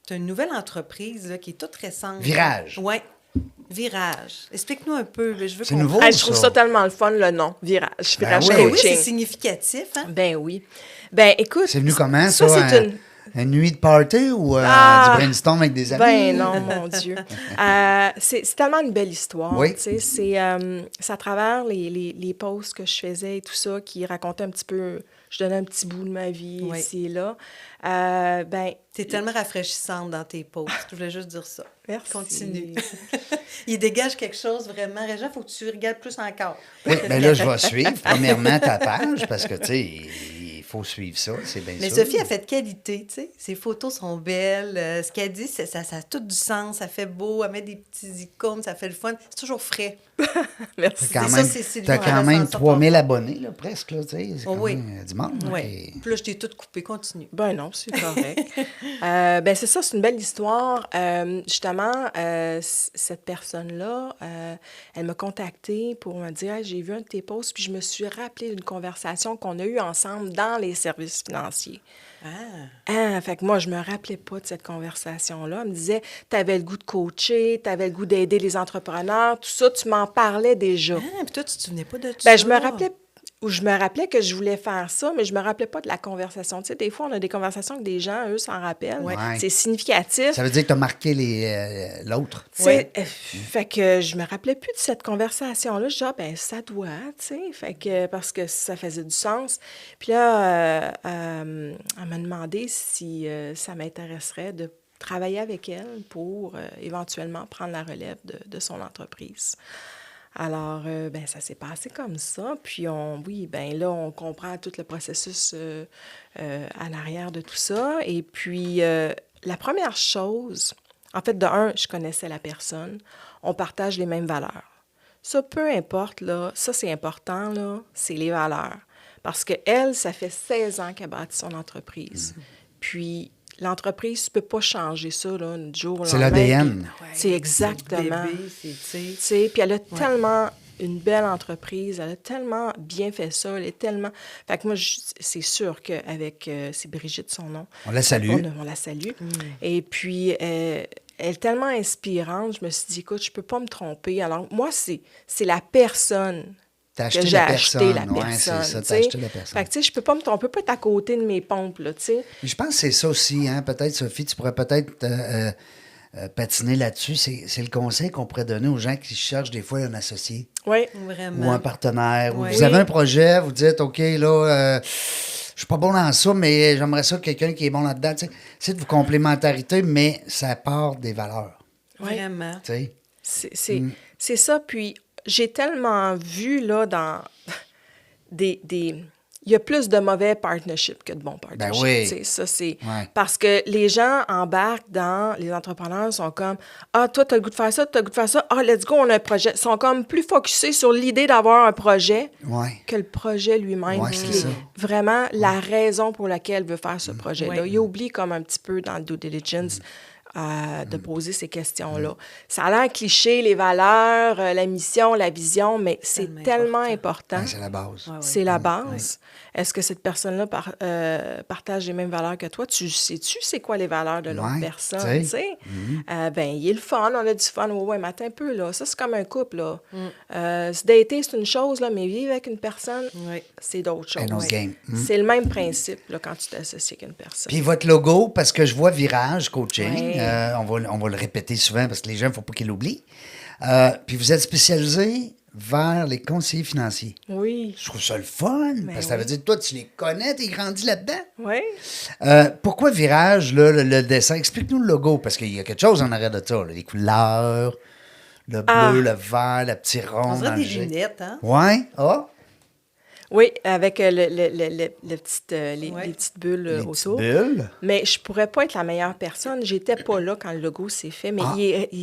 t'as une nouvelle entreprise là, qui est toute récente. Virage. Oui, Virage. Explique-nous un peu. Là, je veux C'est qu'on- nouveau. je trouve ça. ça tellement le fun, le nom, Virage. Virage oui. Ben oui, Coaching. c'est significatif, hein? Ben oui. Ben écoute. C'est venu comment, ça? c'est Une nuit de party ou Ah! du brainstorm avec des amis? Ben non, mon Dieu. C'est tellement une belle histoire. Oui. Tu sais, c'est à travers les posts que je faisais et tout ça qui racontaient un petit peu, je donnais un petit bout de ma vie Oui. ici et là. Ben, T'es tellement rafraîchissante dans tes posts. Je voulais juste dire ça. Merci. Continue. Il dégage quelque chose vraiment. Régent, il faut que tu regardes plus encore. Oui, bien là, je vais suivre, premièrement, ta page, parce que, tu sais, il faut suivre ça, c'est bien Mais sûr. Sophie a fait de qualité, tu sais. Ses photos sont belles. Ce qu'elle dit, ça a tout du sens. Ça fait beau. Elle met des petits icônes. Ça fait le fun. C'est toujours frais. merci. T'as quand C'est même, ça, c'est Sylvie, t'as on quand ressent même ça 3000 fort. abonnés, là, presque, là, tu sais. C'est Oh quand oui. même du monde. Oui. Et- Puis là, je t'ai tout coupé. Continue. Ben non, c'est correct. Ben c'est ça, c'est une belle histoire. Justement, cette personne-là, elle m'a contactée pour me dire hey, j'ai vu un de tes posts, puis je me suis rappelé d'une conversation qu'on a eue ensemble dans les services financiers. Fait que moi, je me rappelais pas de cette conversation-là. Elle me disait, tu avais le goût de coacher, tu avais le goût d'aider les entrepreneurs, tout ça, tu m'en parlais déjà. Ah, puis toi, tu te souvenais pas de tout Ben, ça? je me rappelais que je voulais faire ça, mais je me rappelais pas de la conversation. Tu sais, des fois, on a des conversations avec des gens, eux s'en rappellent. Ouais. C'est significatif. Ça veut dire que tu as marqué l'autre. Tu sais, fait que je me rappelais plus de cette conversation-là. Je dis, ah, ben, ça doit, tu sais. Fait que, parce que ça faisait du sens. Puis là, elle m'a demandé si ça m'intéresserait de travailler avec elle pour éventuellement prendre la relève de son entreprise. Alors, ben ça s'est passé comme ça. Puis, là, on comprend tout le processus en arrière de tout ça. Et puis, la première chose, en fait, de un, je connaissais la personne. On partage les mêmes valeurs. Ça, peu importe, là, ça, c'est important, là, c'est les valeurs. Parce qu'elle, ça fait 16 ans qu'elle bâtit son entreprise. Puis, l'entreprise, tu ne peux pas changer ça, là, du jour au lendemain. C'est l'ADN. C'est exactement. Bébé, c'est, Tu sais, puis elle a tellement une belle entreprise, elle a tellement bien fait ça, elle est tellement... Fait que moi, c'est sûr qu'avec... c'est Brigitte, son nom. On la salue. On la salue. Et puis, elle est tellement inspirante, je me suis dit, écoute, je peux pas me tromper. Alors, moi, c'est la personne... T'as que acheté j'ai la acheté personne. la Ouais, personne. c'est ça, tu t'as sais. acheté la personne. Fait que, tu sais, je peux pas me tromper, on peut pas être à côté de mes pompes, là, tu sais. Je pense que c'est ça aussi, hein. Peut-être, Sophie, tu pourrais peut-être patiner là-dessus. C'est le conseil qu'on pourrait donner aux gens qui cherchent des fois un associé Oui. Vraiment. ou un partenaire. Ou Ouais. vous avez un projet, vous dites, OK, là, je suis pas bon dans ça, mais j'aimerais ça quelqu'un qui est bon là-dedans. Tu sais, c'est de vous complémentarité, mais ça part des valeurs. Vraiment. Tu sais. C'est ça. Puis, j'ai tellement vu, là, dans il y a plus de mauvais partnerships que de bons partnerships. Ben oui. T'sais, ça, c'est... Ouais. Parce que les gens embarquent dans... Les entrepreneurs sont comme, « Ah, toi, t'as le goût de faire ça, t'as le goût de faire ça. Ah, let's go, on a un projet. » Ils sont comme plus focusés sur l'idée d'avoir un projet que le projet lui-même. Ouais, qui c'est est ça. vraiment la raison pour laquelle il veut faire ce projet-là. Ouais. Il oublie comme un petit peu dans le due diligence de poser ces questions-là. Ça a l'air cliché, les valeurs, la mission, la vision, mais c'est tellement important. Ouais, c'est la base. Ouais, ouais. C'est la base. Est-ce que cette personne-là partage les mêmes valeurs que toi? Sais-tu c'est quoi les valeurs de l'autre Ouais, personne? tu sais. Ben, il est le fun, on a du fun. Ouais, mais attends un peu, là. Ça, c'est comme un couple, là. Se dater, c'est une chose, là, mais vivre avec une personne, Oui. c'est d'autres choses. Un autre game. C'est le même principe, là, quand tu t'associes avec une personne. Puis votre logo, parce que je vois Virage Coaching, Ouais. on va le répéter souvent parce que les gens, il ne faut pas qu'ils l'oublient. Puis vous êtes spécialisé vers les conseillers financiers. Oui. Je trouve ça le fun, parce que ça veut dire que toi, tu les connais, tu es grandi là-dedans. Oui. Pourquoi Virage, là, le dessin? Explique-nous le logo, parce qu'il y a quelque chose en arrière de ça, là, les couleurs, le bleu, le vert, le petit rond. On dirait dans des le jet. lunettes, hein? Ouais. Ah, Oui, avec les petites bulles les autour. petites bulles. Mais je pourrais pas être la meilleure personne. J'étais pas là quand le logo s'est fait, mais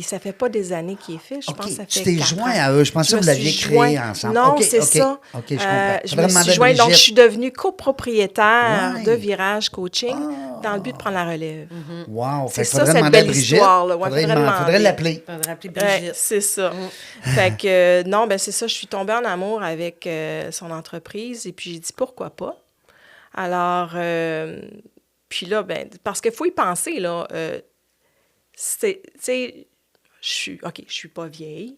ça fait pas des années qu'il est fait. Je OK. pense que ça Tu fait t'es 4 joint ans. à eux. Je pensais que vous me l'aviez suis créé joint- ensemble. Non, OK, c'est OK. ça. OK, je comprends. Je Faudrait me demander suis à jointe, donc je Brigitte. suis devenue copropriétaire Ouais. de Virage Coaching dans le but de prendre la relève. Wow. C'est Fait que ça, faudrait cette demander à belle Brigitte. histoire, là. Ouais, faudrait faudrait demander. l'appeler. Faudrait appeler Ouais, Brigitte. c'est ça. Fait que, non, ben c'est ça, je suis tombée en amour avec son entreprise et puis j'ai dit pourquoi pas. Alors, puis là, ben, parce qu'il faut y penser, là, tu sais, je suis pas vieille,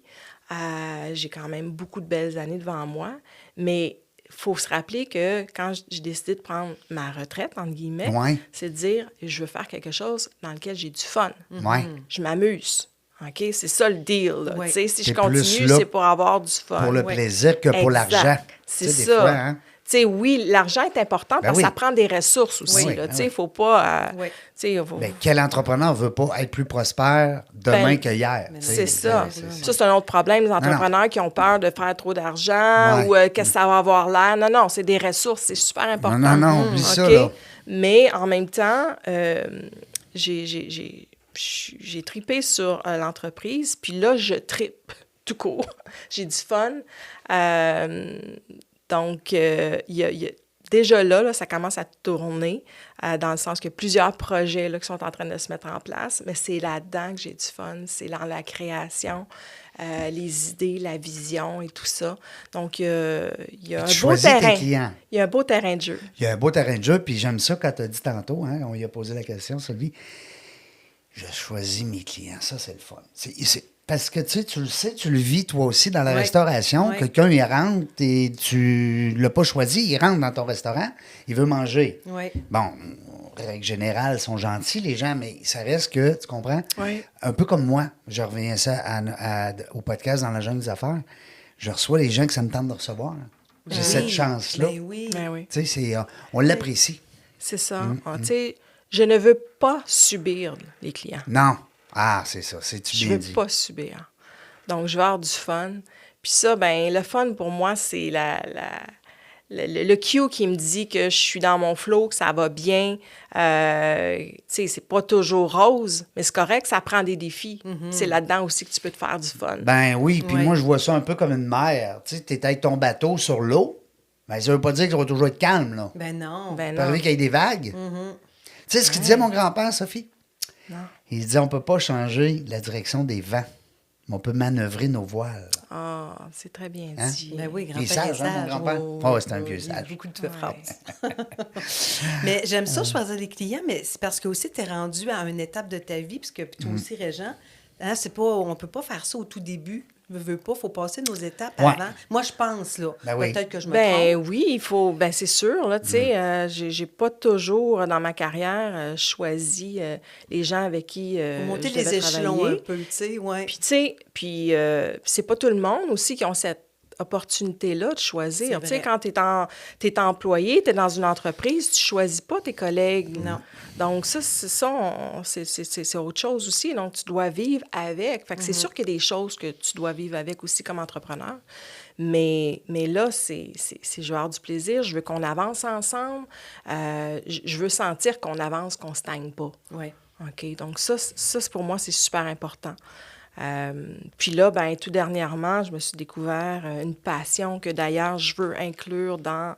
j'ai quand même beaucoup de belles années devant moi, mais il faut se rappeler que quand j'ai décidé de prendre ma retraite, entre guillemets, Ouais. c'est de dire, je veux faire quelque chose dans lequel j'ai du fun. Ouais. Je m'amuse. OK? C'est ça le deal. Là. Ouais. Tu sais, si je T'es plus continue, là c'est pour avoir du fun. Pour le Ouais. plaisir que pour Exact. l'argent. C'est Tu sais, des ça. fois, hein? Tu sais, oui, l'argent est important parce que oui. ça prend des ressources aussi. Oui, Là. ben Tu sais, oui. il faut pas... Oui. tu sais, faut- Ben, quel entrepreneur ne veut pas être plus prospère demain Ben, que hier? mais Tu sais, c'est ça. c'est Ça, c'est un autre problème, les entrepreneurs qui ont peur de faire trop d'argent Ouais. ou qu'est-ce que ça va avoir l'air. Non, non, c'est des ressources, c'est super important. Non, oublie ça, OK? là. Mais en même temps, j'ai tripé sur l'entreprise, puis là, je tripe tout court. J'ai du fun. Donc, déjà là, ça commence à tourner, dans le sens qu'il y a plusieurs projets là, qui sont en train de se mettre en place, mais c'est là-dedans que j'ai du fun, c'est dans la création, les idées, la vision et tout ça. Donc, il y a un Tu beau choisis tes terrain. clients. Il y a un beau terrain de jeu. Il y a un beau terrain de jeu, puis j'aime ça quand tu as dit tantôt, hein, on lui a posé la question, Sylvie. Je choisis mes clients, ça c'est le fun. Parce que tu le sais, tu le vis toi aussi dans la Ouais. restauration. Ouais. Quelqu'un, il rentre et tu l'as pas choisi, il rentre dans ton restaurant, il veut manger. Oui. Bon, en règle générale, ils sont gentils, les gens, mais ça reste que, tu comprends? Oui. Un peu comme moi, je reviens ça au podcast dans la jungle des affaires. Je reçois les gens que ça me tente de recevoir. J'ai Oui. cette chance-là. Ben oui. Ben oui. Tu sais, on l'apprécie. C'est ça. Tu sais, je ne veux pas subir les clients. Non. Ah, c'est ça. C'est-tu Je bien veux dit? pas subir. Donc, je veux avoir du fun. Puis ça, ben le fun pour moi, c'est le cue qui me dit que je suis dans mon flow, que ça va bien. Tu sais, c'est pas toujours rose, mais c'est correct, ça prend des défis. C'est là-dedans aussi que tu peux te faire du fun. Ben oui, puis Oui. moi, je vois ça un peu comme une mer. Tu sais, t'es avec ton bateau sur l'eau. Ben, ça veut pas dire que ça va toujours être calme, là. Ben non. Ben Il peut non. arriver qu'il y ait des vagues. Tu sais ce qu'il disait mon grand-père, Sophie? Non. Il disait, on peut pas changer la direction des vents, mais on peut manœuvrer nos voiles. Ah, c'est très bien Hein? dit. Ben oui, Il est grand-père sage, hein, mon grand-père? Oh, Oh, c'est un vieux il y a sage. beaucoup de phrases. Mais j'aime ça, choisir des clients, mais c'est parce que aussi, tu es rendu à une étape de ta vie, parce que puis toi aussi, Régent, hein, on peut pas faire ça au tout début. Veux pas, il faut passer nos étapes Ouais. avant. Moi, je pense, là. Ben oui. Peut-être que je me Ben trompe. oui, il faut. Ben c'est sûr, là, tu sais, j'ai pas toujours, dans ma carrière, choisi les gens avec qui Faut monter je les devais échelons travailler. un peu, tu sais, ouais. Puis, tu sais, c'est pas tout le monde aussi qui ont cette opportunité-là de choisir. C'est Tu sais, vrai. quand t'es employé, t'es dans une entreprise, tu choisis pas tes collègues. Non. Donc, c'est autre chose aussi. Donc, tu dois vivre avec. Fait que c'est sûr qu'il y a des choses que tu dois vivre avec aussi comme entrepreneur. Mais là, c'est je veux avoir du plaisir, je veux qu'on avance ensemble, je veux sentir qu'on avance, qu'on ne stagne pas. Oui. OK? Donc ça, pour moi, c'est super important. Puis là, ben tout dernièrement, je me suis découvert une passion que d'ailleurs je veux inclure dans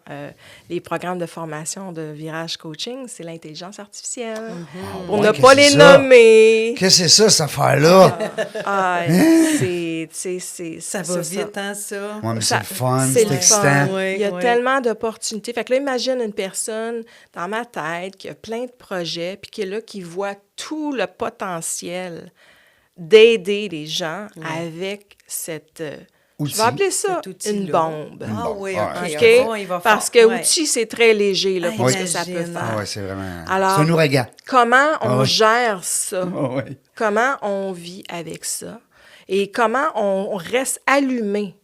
les programmes de formation de Virage Coaching, c'est l'intelligence artificielle. Pour ne pas les nommer. Qu'est-ce que c'est ça, cette affaire-là? Ça va vite, hein, ça? Oui, mais c'est le fun, c'est excitant. Oui, il y a tellement d'opportunités. Fait que là, imagine une personne dans ma tête qui a plein de projets, puis qui est là, qui voit tout le potentiel d'aider les gens avec cette... je vais appeler ça une bombe. Ah oui, OK. Okay? Parce que outil, c'est très léger, là, pour ce que ça peut faire. Ah oui, c'est vraiment... Alors, c'est un ouragan. Comment on gère ça? Ah oui. Comment on vit avec ça? Et comment on reste allumé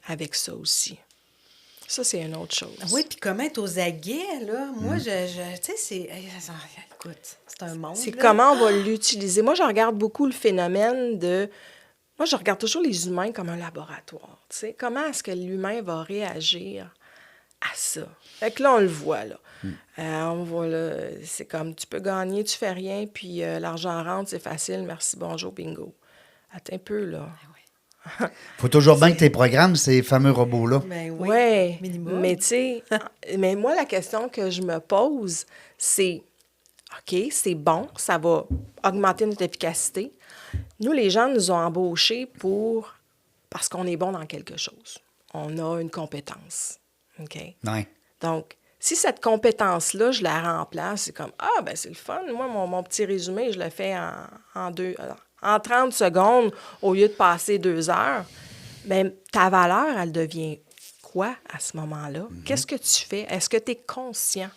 avec ça aussi? Ça, c'est une autre chose. Oui, puis comment être aux aguets, là? Moi, tu sais, c'est... Écoute, c'est un monde, c'est là. comment on va l'utiliser. Moi, je regarde beaucoup le phénomène de... Moi, je regarde toujours les humains comme un laboratoire. Tu sais, comment est-ce que l'humain va réagir à ça? Fait que là, on le voit, là. On voit, là, c'est comme, tu peux gagner, tu fais rien, puis l'argent rentre, c'est facile, merci, bonjour, bingo. Attends un peu, là. Faut toujours bien que tes programmes, ces fameux robots-là. Ben oui, Ouais, minimum. mais tu sais, mais moi, la question que je me pose, c'est, OK, c'est bon, ça va augmenter notre efficacité. Nous, les gens nous ont embauchés parce qu'on est bon dans quelque chose. On a une compétence, OK? Ouais. Donc, si cette compétence-là, je la remplace, c'est comme, ah, ben c'est le fun. Moi, mon petit résumé, je le fais en 30 secondes au lieu de passer 2 heures. Bien, ta valeur, elle devient quoi à ce moment-là? Qu'est-ce que tu fais? Est-ce que tu es conscient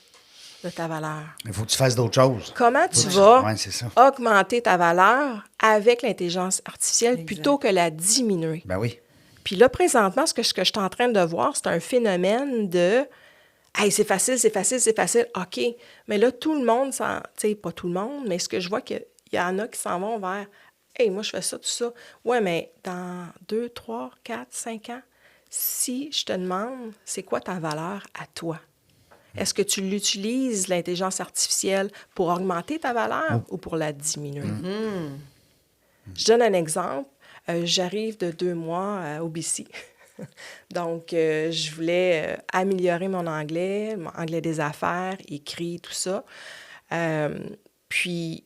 de ta valeur? Il faut que tu fasses d'autres choses. Comment tu vas Ouais, c'est ça. augmenter ta valeur avec l'intelligence artificielle plutôt que la diminuer? Ben oui. Puis là, présentement, ce que je suis en train de voir, c'est un phénomène de « Hey, c'est facile, c'est facile, c'est facile. » OK. Mais là, tout le monde, tu sais, pas tout le monde, mais ce que je vois qu'il y en a qui s'en vont vers « Hey, moi, je fais ça, tout ça. » Ouais, mais dans 2, 3, 4, 5 ans, si je te demande, c'est quoi ta valeur à toi? Est-ce que tu l'utilises, l'intelligence artificielle, pour augmenter ta valeur ou pour la diminuer? Je donne un exemple. J'arrive de 2 mois au BC. Donc, je voulais améliorer mon anglais des affaires, écrit, tout ça. Puis,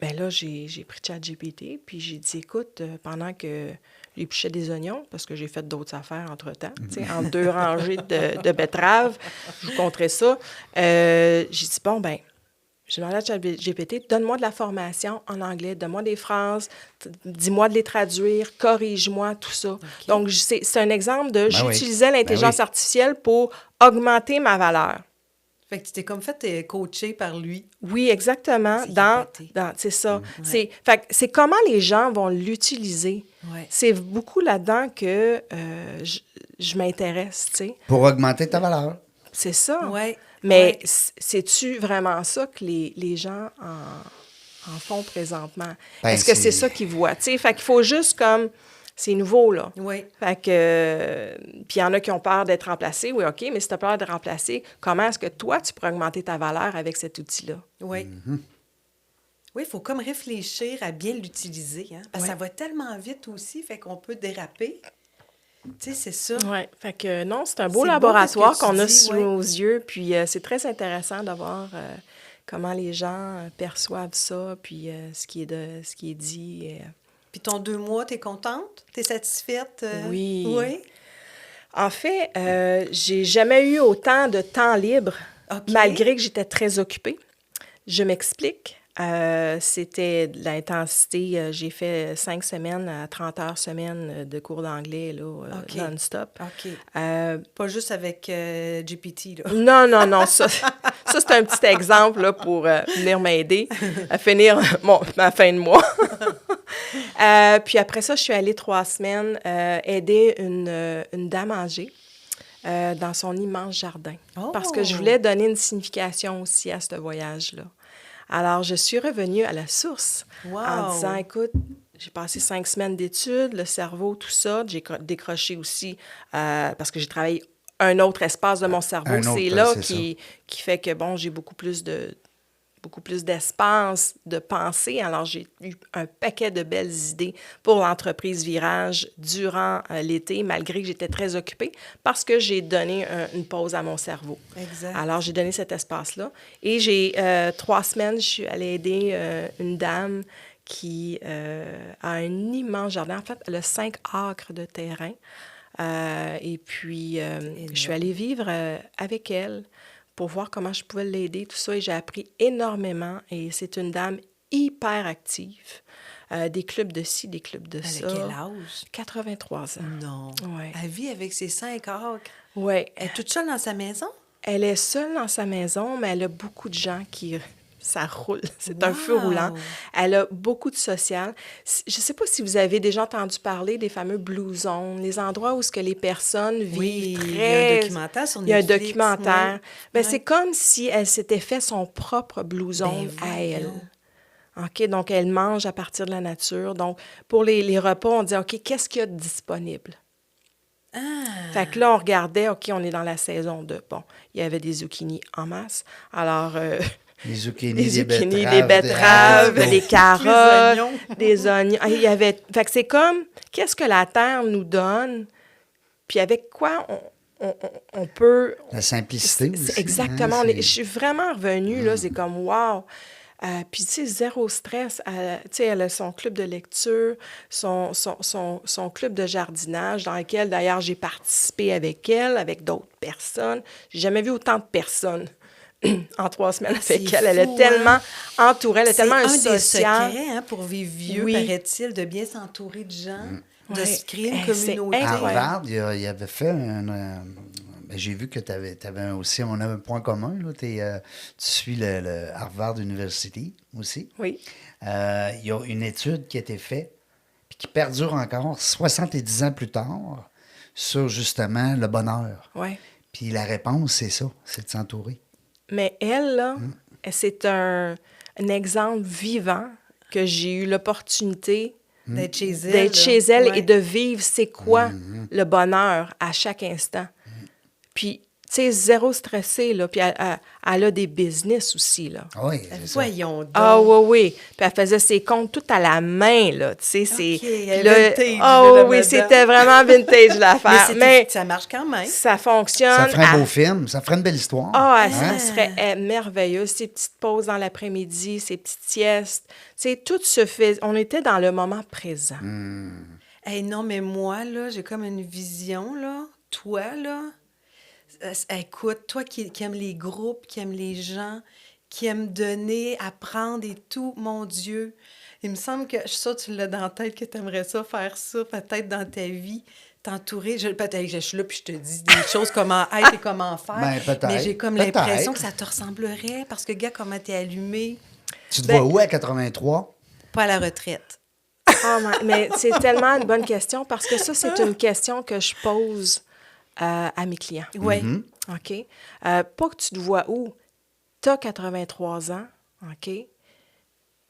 ben là, j'ai pris ChatGPT, puis j'ai dit, écoute, pendant que j'épluchais des oignons, parce que j'ai fait d'autres affaires entre-temps, tu sais, entre 2 rangées de betteraves, je vous compterai ça. J'ai dit, bon, ben, j'ai demandé à ChatGPT, donne-moi de la formation en anglais, donne-moi des phrases, dis-moi de les traduire, corrige-moi, tout ça. Okay. Donc, c'est un exemple de j'utilisais l'intelligence artificielle pour augmenter ma valeur. Fait que tu t'es comme fait coacher par lui. Oui, exactement. C'est ça. Ouais. C'est comment les gens vont l'utiliser. Ouais. C'est beaucoup là-dedans que je m'intéresse, tu sais. Pour augmenter ta valeur. C'est ça. Oui. Mais c'est-tu vraiment ça que les gens en font présentement? Ben, est-ce que c'est ça qu'ils voient? T'sais, fait qu'il faut juste comme... C'est nouveau, là. Oui. Fait que... Puis il y en a qui ont peur d'être remplacés. Oui, OK, mais si tu as peur d'être remplacé, comment est-ce que toi, tu pourrais augmenter ta valeur avec cet outil-là? Oui. Oui, il faut comme réfléchir à bien l'utiliser, hein? Parce que ça va tellement vite aussi, fait qu'on peut déraper. Tu sais, c'est ça. Oui, fait que non, c'est un beau laboratoire qu'on a sous nos yeux, puis c'est très intéressant de voir comment les gens perçoivent ça, puis ce qui est dit. Puis ton 2 mois, t'es contente? T'es satisfaite? Oui. Oui? En fait, j'ai jamais eu autant de temps libre, malgré que j'étais très occupée. Je m'explique. C'était de l'intensité. J'ai fait 5 semaines à 30 heures semaine de cours d'anglais là, non-stop. OK. Pas juste avec GPT, là. Non. Ça c'est un petit exemple là, pour venir m'aider à finir ma fin de mois. Puis après ça, je suis allée 3 semaines aider une dame âgée dans son immense jardin. Oh! Parce que je voulais donner une signification aussi à ce voyage-là. Alors, je suis revenue à la source en disant, écoute, J'ai passé 5 semaines d'études, le cerveau, tout ça. J'ai décroché aussi parce que j'ai travaillé un autre espace de mon cerveau. C'est là qui fait que, bon, j'ai beaucoup plus d'espace de pensée. Alors, j'ai eu un paquet de belles idées pour l'entreprise Virage durant l'été, malgré que j'étais très occupée, parce que j'ai donné une pause à mon cerveau. Exact. Alors, j'ai donné cet espace-là. Et j'ai 3 semaines, je suis allée aider une dame qui a un immense jardin. En fait, elle a 5 acres de terrain. Et puis, je suis allée vivre avec elle pour voir comment je pouvais l'aider, tout ça. Et j'ai appris énormément. Et c'est une dame hyper active. Des clubs de ci, des clubs de ça. Elle a quel âge? 83 ans. Non. Ouais. Elle vit avec ses 5 acres. Oui. Elle est toute seule dans sa maison? Elle est seule dans sa maison, mais elle a beaucoup de gens qui... Ça roule. C'est un feu roulant. Elle a beaucoup de social. Je ne sais pas si vous avez déjà entendu parler des fameux Blue Zones, les endroits où ce que les personnes vivent très... Il y a un documentaire sur Netflix. Il y a un documentaire. Oui. Ben, c'est comme si elle s'était fait son propre Blue Zone à elle. OK? Donc, elle mange à partir de la nature. Donc, pour les repas, on dit, OK, qu'est-ce qu'il y a de disponible? Fait que là, on regardait, OK, on est dans la saison de... Bon, il y avait des zucchini en masse. Alors... les zucchini, des betteraves, des carottes, des oignons. Il y avait... Fait que c'est comme, qu'est-ce que la terre nous donne, puis avec quoi on peut... La simplicité aussi. Exactement. Je suis vraiment revenue, là, c'est comme, wow! Puis, tu sais, zéro stress. Tu sais, elle a son club de lecture, son club de jardinage, dans lequel, d'ailleurs, j'ai participé avec elle, avec d'autres personnes. J'ai jamais vu autant de personnes en 3 semaines avec elle. Elle est tellement entourée, elle est tellement un social. C'est un des secrets pour vivre vieux, paraît-il, de bien s'entourer de gens, de se créer une communauté. À Harvard, il avait fait j'ai vu que tu avais aussi, on a un point commun. Là, tu suis le Harvard University aussi. Oui. Il y a une étude qui a été faite puis qui perdure encore 70 ans plus tard sur justement le bonheur. Oui. Puis la réponse, c'est ça, c'est de s'entourer. Mais elle, là, c'est un exemple vivant que j'ai eu l'opportunité d'être chez elle et de vivre c'est quoi le bonheur à chaque instant. Puis, tu sais, zéro stressé, là. Puis, elle a des business aussi, là. Oui, voyons donc. Ah, oui. Puis, elle faisait ses comptes tout à la main, là. Tu sais, c'est... vintage. Ah, oui, c'était vraiment vintage, l'affaire. Mais ça marche quand même. Ça fonctionne. Ça ferait un beau film. Ça ferait une belle histoire. Ah, ça serait merveilleux. Ces petites pauses dans l'après-midi, ces petites siestes. Tu sais, tout se fait... On était dans le moment présent. Hey, non, mais moi, là, j'ai comme une vision, là. Toi, là... Écoute, toi qui aimes les groupes, qui aime les gens, qui aime donner, apprendre et tout, mon Dieu, il me semble que, je suis sûre que tu l'as dans la tête, que tu aimerais ça, faire ça, peut-être dans ta vie, t'entourer. Peut-être que je suis là puis je te dis des choses, comment être et comment faire. Ben, peut-être. Mais j'ai comme l'impression que ça te ressemblerait, parce que, gars, comment t'es allumé. Tu te vois où à 83? Pas à la retraite. Oh, mais c'est tellement une bonne question, parce que ça, c'est une question que je pose à mes clients. Oui. OK? Pas que tu te vois où. Tu as 83 ans, OK?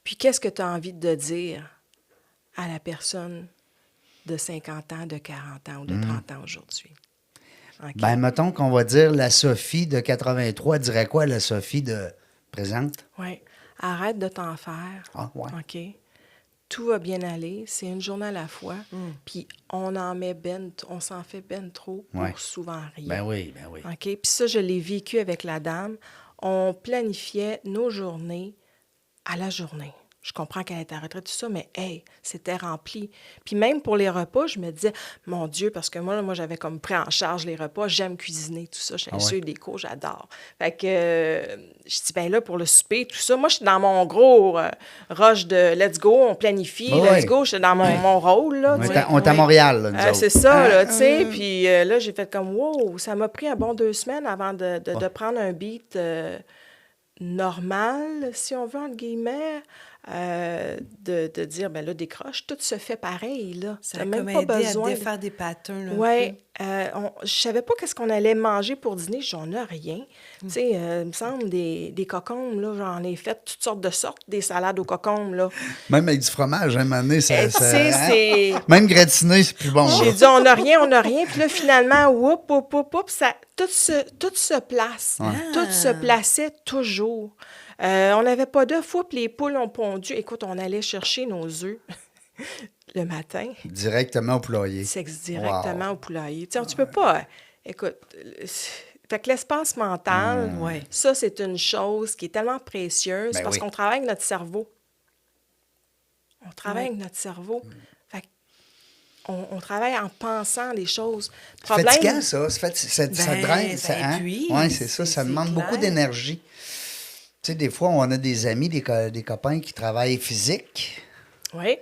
Puis qu'est-ce que tu as envie de dire à la personne de 50 ans, de 40 ans ou de 30 ans aujourd'hui? Okay? Ben, mettons qu'on va dire la Sophie de 83 dirait quoi, la Sophie de présente? Oui. Arrête de t'en faire. Ah, ouais. OK? Tout va bien aller, c'est une journée à la fois, puis on s'en fait ben trop pour souvent rien. Ben oui. OK? Puis ça, je l'ai vécu avec la dame. On planifiait nos journées à la journée. Je comprends qu'elle est à la retraite, tout ça, mais hey, c'était rempli. Puis même pour les repas, je me disais, mon Dieu, parce que moi j'avais comme pris en charge les repas, j'aime cuisiner, tout ça, j'ai suivi des cours, j'adore. Fait que je dis, ben là, pour le souper, tout ça, moi, je suis dans mon gros rush de let's go, on planifie, let's go, je suis dans mon rôle, là. On est à Montréal, là, nous autres. C'est ça, là, tu sais. Puis là, j'ai fait comme, wow, ça m'a pris un bon 2 semaines avant de prendre un beat normal, si on veut, entre guillemets. de dire, ben là, décroche, tout se fait pareil, là. Ça T'as a même comme pas aidé besoin à de- défaire des patterns. un Oui, peu. je savais pas qu'est-ce qu'on allait manger pour dîner, j'en ai rien. Tu sais, il me semble des cocombes, là, j'en ai fait toutes sortes de sortes, des salades aux cocombes, là. Même avec du fromage, à un moment donné, ça... Tu sais, hein? c'est... Même gratiné, c'est plus bon. J'ai là. dit, on n'a rien. Puis là, finalement, ça, tout se place. Tout se plaçait toujours. On n'avait pas d'œufs, puis les poules ont pondu. Écoute, on allait chercher nos œufs le matin. Directement au poulailler. Sexe directement au poulailler. Tu sais, tu peux pas... Écoute, fait que l'espace mental, Ouais. ça, c'est une chose qui est tellement précieuse Ben parce oui. qu'on travaille avec notre cerveau. On travaille Ouais. avec notre cerveau. Fait on travaille en pensant les choses. C'est fatigant, ça. Ça Ben, draine. ça hein? épuise, Oui, c'est ça. Ça c'est demande clair. beaucoup d'énergie. Tu sais, des fois, on a des amis, des copains qui travaillent physique. Oui.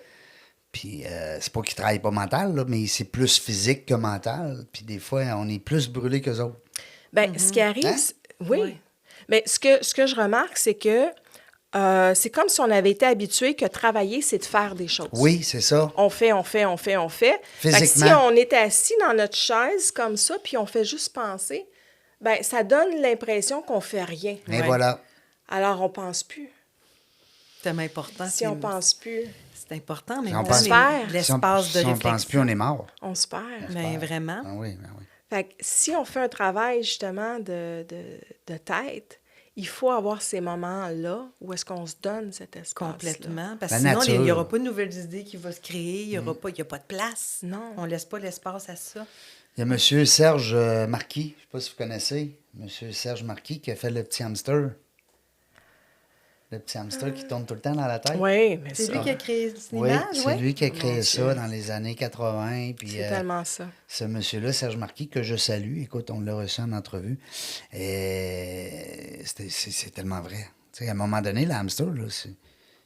Puis, c'est pas qu'ils travaillent pas mental, là, mais c'est plus physique que mental. Puis, des fois, on est plus brûlés qu'eux autres. Bien, ce qui arrive, Hein? oui. Oui. Mais ce que je remarque, c'est que c'est comme si on avait été habitué que travailler, c'est de faire des choses. Oui, c'est ça. On fait. Fait que si Physiquement. on est assis dans notre chaise comme ça, puis on fait juste penser, ben ça donne l'impression qu'on fait rien. Et Ouais. voilà. Alors, on pense plus. C'est tellement important. Si on pense plus, C'est important, mais Si on même pense- l'espace si de on réflexion. pense plus, on est mort. on se perd. Ben, vraiment. Ah oui, ben oui. Fait que si on fait un travail, justement, de tête, il faut avoir ces moments-là où est-ce qu'on se donne cet espace. Complètement. Parce La que sinon, il n'y nature. aura pas de nouvelles idées qui vont se créer. Il n'y aura pas de place. Non. On ne laisse pas l'espace à ça. Il y a M. Serge Marquis, je ne sais pas si vous connaissez, M. Serge Marquis qui a fait le petit hamster. Le petit hamster qui tourne tout le temps dans la tête. Oui, mais C'est ça, lui qui a créé Oui, l'image, c'est lui qui a créé Mon ça Dieu. dans les années 80. Puis, c'est tellement ça. ce monsieur-là, Serge Marquis, que je salue, écoute, on l'a reçu en entrevue, et c'est tellement vrai. Tu sais, à un moment donné, le hamster, là,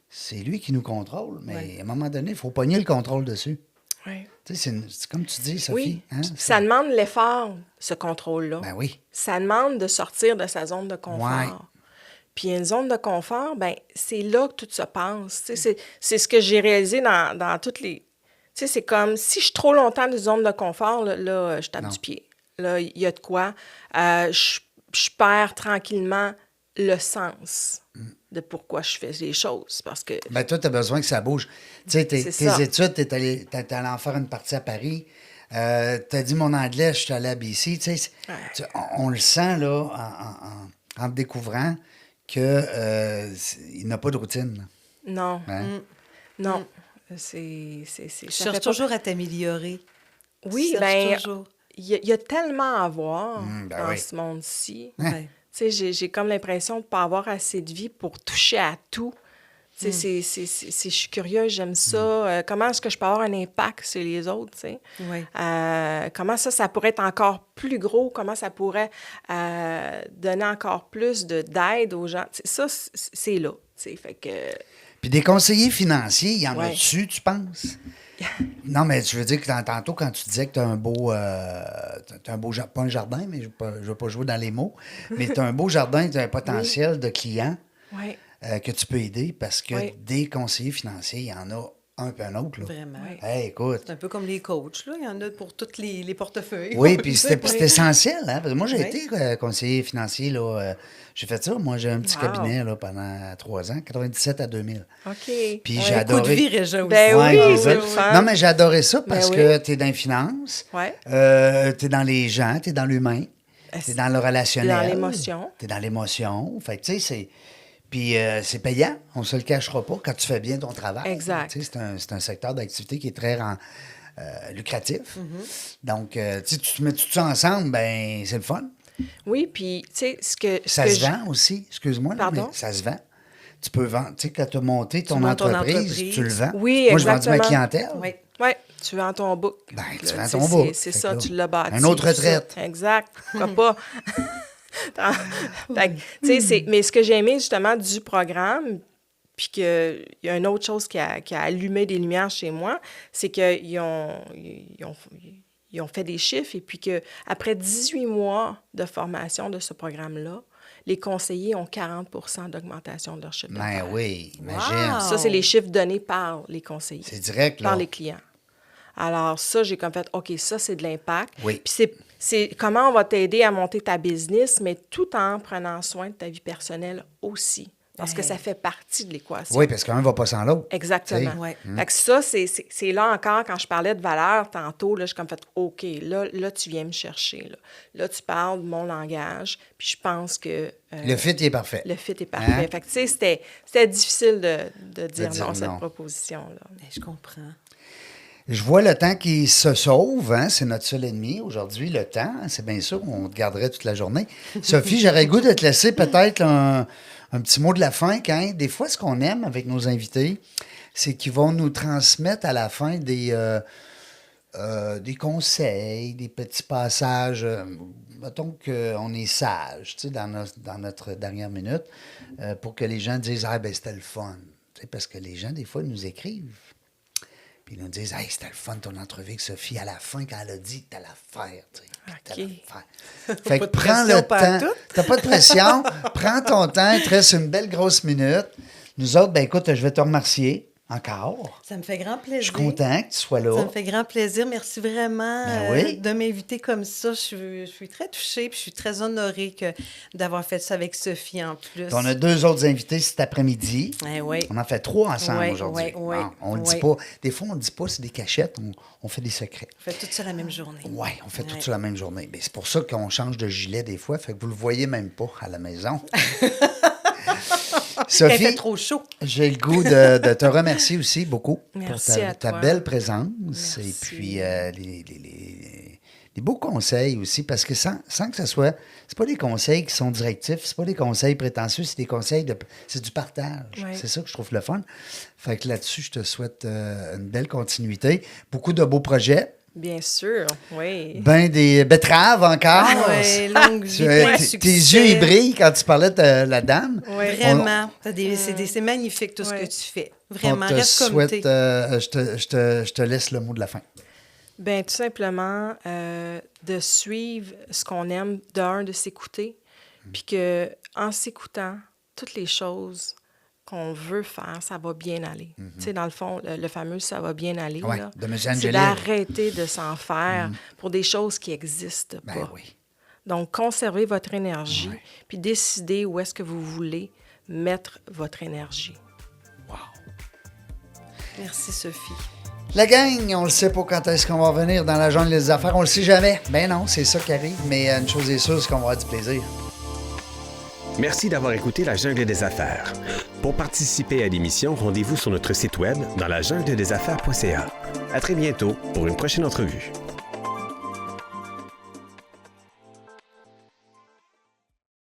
c'est lui qui nous contrôle, mais Ouais. à un moment donné, il faut pogner le contrôle dessus. Oui. Tu sais, c'est comme tu dis, Sophie. Oui, hein, ça demande l'effort, ce contrôle-là. Ben oui. Ça demande de sortir de sa zone de confort. Ouais. Puis une zone de confort, ben c'est là que tout se passe. Tu sais, c'est ce que j'ai réalisé dans toutes les... Tu sais, c'est comme, si je suis trop longtemps dans une zone de confort, là, je tape Non. du pied. Là, il y a de quoi. Je perds tranquillement le sens de pourquoi je fais les choses. Parce que... Ben toi, tu as besoin que ça bouge. Tu sais, tes ça. études, t'es allé en faire une partie à Paris. Tu as dit mon anglais, je suis allé à BC. Tu sais, on le sent, là, en te découvrant qu'il n'a pas de routine. Non. Hein? Non. C'est Je ça cherche fait pas- toujours à t'améliorer. Oui, Je cherche bien, toujours. il y a tellement à voir ben dans oui. ce monde-ci. Ouais. Tu sais, j'ai comme l'impression de ne pas avoir assez de vie pour toucher à tout. Tu sais, je suis curieuse, j'aime ça. Comment est-ce que je peux avoir un impact sur les autres, tu sais? Ouais. Comment ça pourrait être encore plus gros? Comment ça pourrait donner encore plus d'aide aux gens? Tu sais, ça, c'est là, tu sais, fait que... Puis des conseillers financiers, il y en Ouais. a-tu, tu penses? Non, mais je veux dire que tantôt, quand tu disais que tu as un beau... pas un jardin, mais je ne veux pas jouer dans les mots, mais tu as un beau jardin, tu as un potentiel de clients Ouais. que tu peux aider parce que Oui. des conseillers financiers, il y en a un peu un autre. Là. Vraiment. Oui. Hey, écoute. C'est un peu comme les coachs, là. Il y en a pour tous les portefeuilles. Oui, puis c'est essentiel. Hein? Parce que moi, j'ai Oui. été conseiller financier. Là, j'ai fait ça. Moi, j'ai un petit Wow. cabinet là, pendant 3 ans, 97 à 2000. OK. Puis Un j'ai coup de adoré. vie, Réja, aussi. Ben Ouais, oui, c'est c'est ça. le fun. Non, mais j'ai adoré ça parce Ben que tu es dans les finances, Ouais. tu es dans les gens, tu es dans l'humain, tu es dans le relationnel. Dans l'émotion. Tu es dans l'émotion. Fait que, tu sais, c'est. Puis c'est payant, on ne se le cachera pas quand tu fais bien ton travail. Exact. Tu sais, c'est un secteur d'activité qui est très lucratif. Donc, tu sais, tu mets tout ça ensemble, ben c'est le fun. Oui, puis, tu sais, Ça se vend aussi, excuse-moi, là, Pardon? mais ça se vend. Tu peux vendre, tu sais, quand tu as monté ton montes ton entreprise, entreprise. tu le vends. Oui, Moi, je vends ma exactement. clientèle. Oui. Oui, tu vends ton book. Ben, tu Là, vends sais, ton book. C'est Fait ça, que là, tu l'as bâti. une autre tout ça. retraite. Exact. Pourquoi pas? Fait que, tu sais, mais ce que j'ai aimé, justement, du programme, puis qu'il y a une autre chose qui a allumé des lumières chez moi, c'est qu'ils ont ils ont fait des chiffres et puis qu'après 18 mois de formation de ce programme-là, les conseillers ont 40 % d'augmentation de leur chiffre d'affaires. Ben oui, imagine. Wow. Ça, c'est les chiffres donnés par les conseillers. C'est direct, là. Par les clients. Alors ça, j'ai comme fait, OK, ça, c'est de l'impact. Oui. Puis c'est comment on va t'aider à monter ta business, mais tout en prenant soin de ta vie personnelle aussi. Parce que ça fait partie de l'équation. Oui, parce qu'un ne va pas sans l'autre. Exactement. Ouais. Fait que ça, c'est là encore, quand je parlais de valeur tantôt, là, je suis comme fait, OK, là, tu viens me chercher. Là, tu parles de mon langage, puis je pense que... Le fit, il est parfait. Le fit est parfait. Hein? Fait que, tu sais, c'était difficile de dire dire non à cette non. proposition-là. Ben, je comprends. Je vois le temps qui se sauve, hein? C'est notre seul ennemi aujourd'hui, le temps. C'est bien sûr, on te garderait toute la journée. Sophie, j'aurais le goût de te laisser peut-être un petit mot de la fin. Quand des fois, ce qu'on aime avec nos invités, c'est qu'ils vont nous transmettre à la fin des conseils, des petits passages. Mettons qu'on est sage, tu sais, dans notre dernière minute, pour que les gens disent « Ah, ben c'était le fun ». Parce que les gens, des fois, nous écrivent. Puis ils nous disent « Hey, c'était le fun ton entrevue avec Sophie à la fin quand elle a dit que t'allais la faire. » OK. Fait que Pas de prends pression le pantoute. temps. T'as pas de pression. Prends ton temps. Il te reste une belle grosse minute. Nous autres, ben écoute, je vais te remercier encore. Ça me fait grand plaisir. Je suis content que tu sois là. Ça me fait grand plaisir. Merci vraiment Ben oui. de m'inviter comme ça. Je suis très touchée puis je suis très honorée d'avoir fait ça avec Sophie en plus. Puis on a 2 autres invités cet après-midi. Eh oui. On en fait 3 ensemble Ouais, aujourd'hui. ouais, Bon, on le dit ouais. pas. Des fois, on le dit pas, c'est des cachettes. On fait des secrets. On fait tout ça la même journée. Oui, on fait tout Ouais. ça la même journée. Ben, c'est pour ça qu'on change de gilet des fois. Fait que vous le voyez même pas à la maison. Il Sophie, fait trop chaud. j'ai le goût de te remercier aussi beaucoup Merci pour à ta toi. belle présence Merci. et puis les beaux conseils aussi, parce que sans que ce soit... C'est pas des conseils qui sont directifs, c'est pas des conseils prétentieux, c'est des conseils c'est du partage. Ouais. C'est ça que je trouve le fun. Fait que là-dessus, je te souhaite une belle continuité. Beaucoup de beaux projets. Bien sûr, oui. Ben des betteraves encore. Ouais, longue vie, plein de Tes succès. yeux ils brillent quand tu parlais de la dame. Ouais. Vraiment. C'est magnifique tout ce Ouais. que tu fais. On Vraiment. te Reste comme souhaite, t'es. je te laisse le mot de la fin. Bien, tout simplement, de suivre ce qu'on aime, de s'écouter, puis qu'en s'écoutant, toutes les choses qu'on veut faire, ça va bien aller. Tu sais, dans le fond, le fameux « ça va bien aller Ouais, là, de M. c'est Angelil. d'arrêter de s'en faire pour des choses qui n'existent Ben pas. oui. Donc, conservez votre énergie, puis décidez où est-ce que vous voulez mettre votre énergie. Merci, Sophie. La gang, on le sait pas quand est-ce qu'on va revenir dans la jungle des affaires. On le sait jamais. Ben non, c'est ça qui arrive. Mais une chose est sûre, c'est qu'on va avoir du plaisir. Merci d'avoir écouté La Jungle des Affaires. Pour participer à l'émission, rendez-vous sur notre site web dans lajungledesaffaires.ca. À très bientôt pour une prochaine entrevue.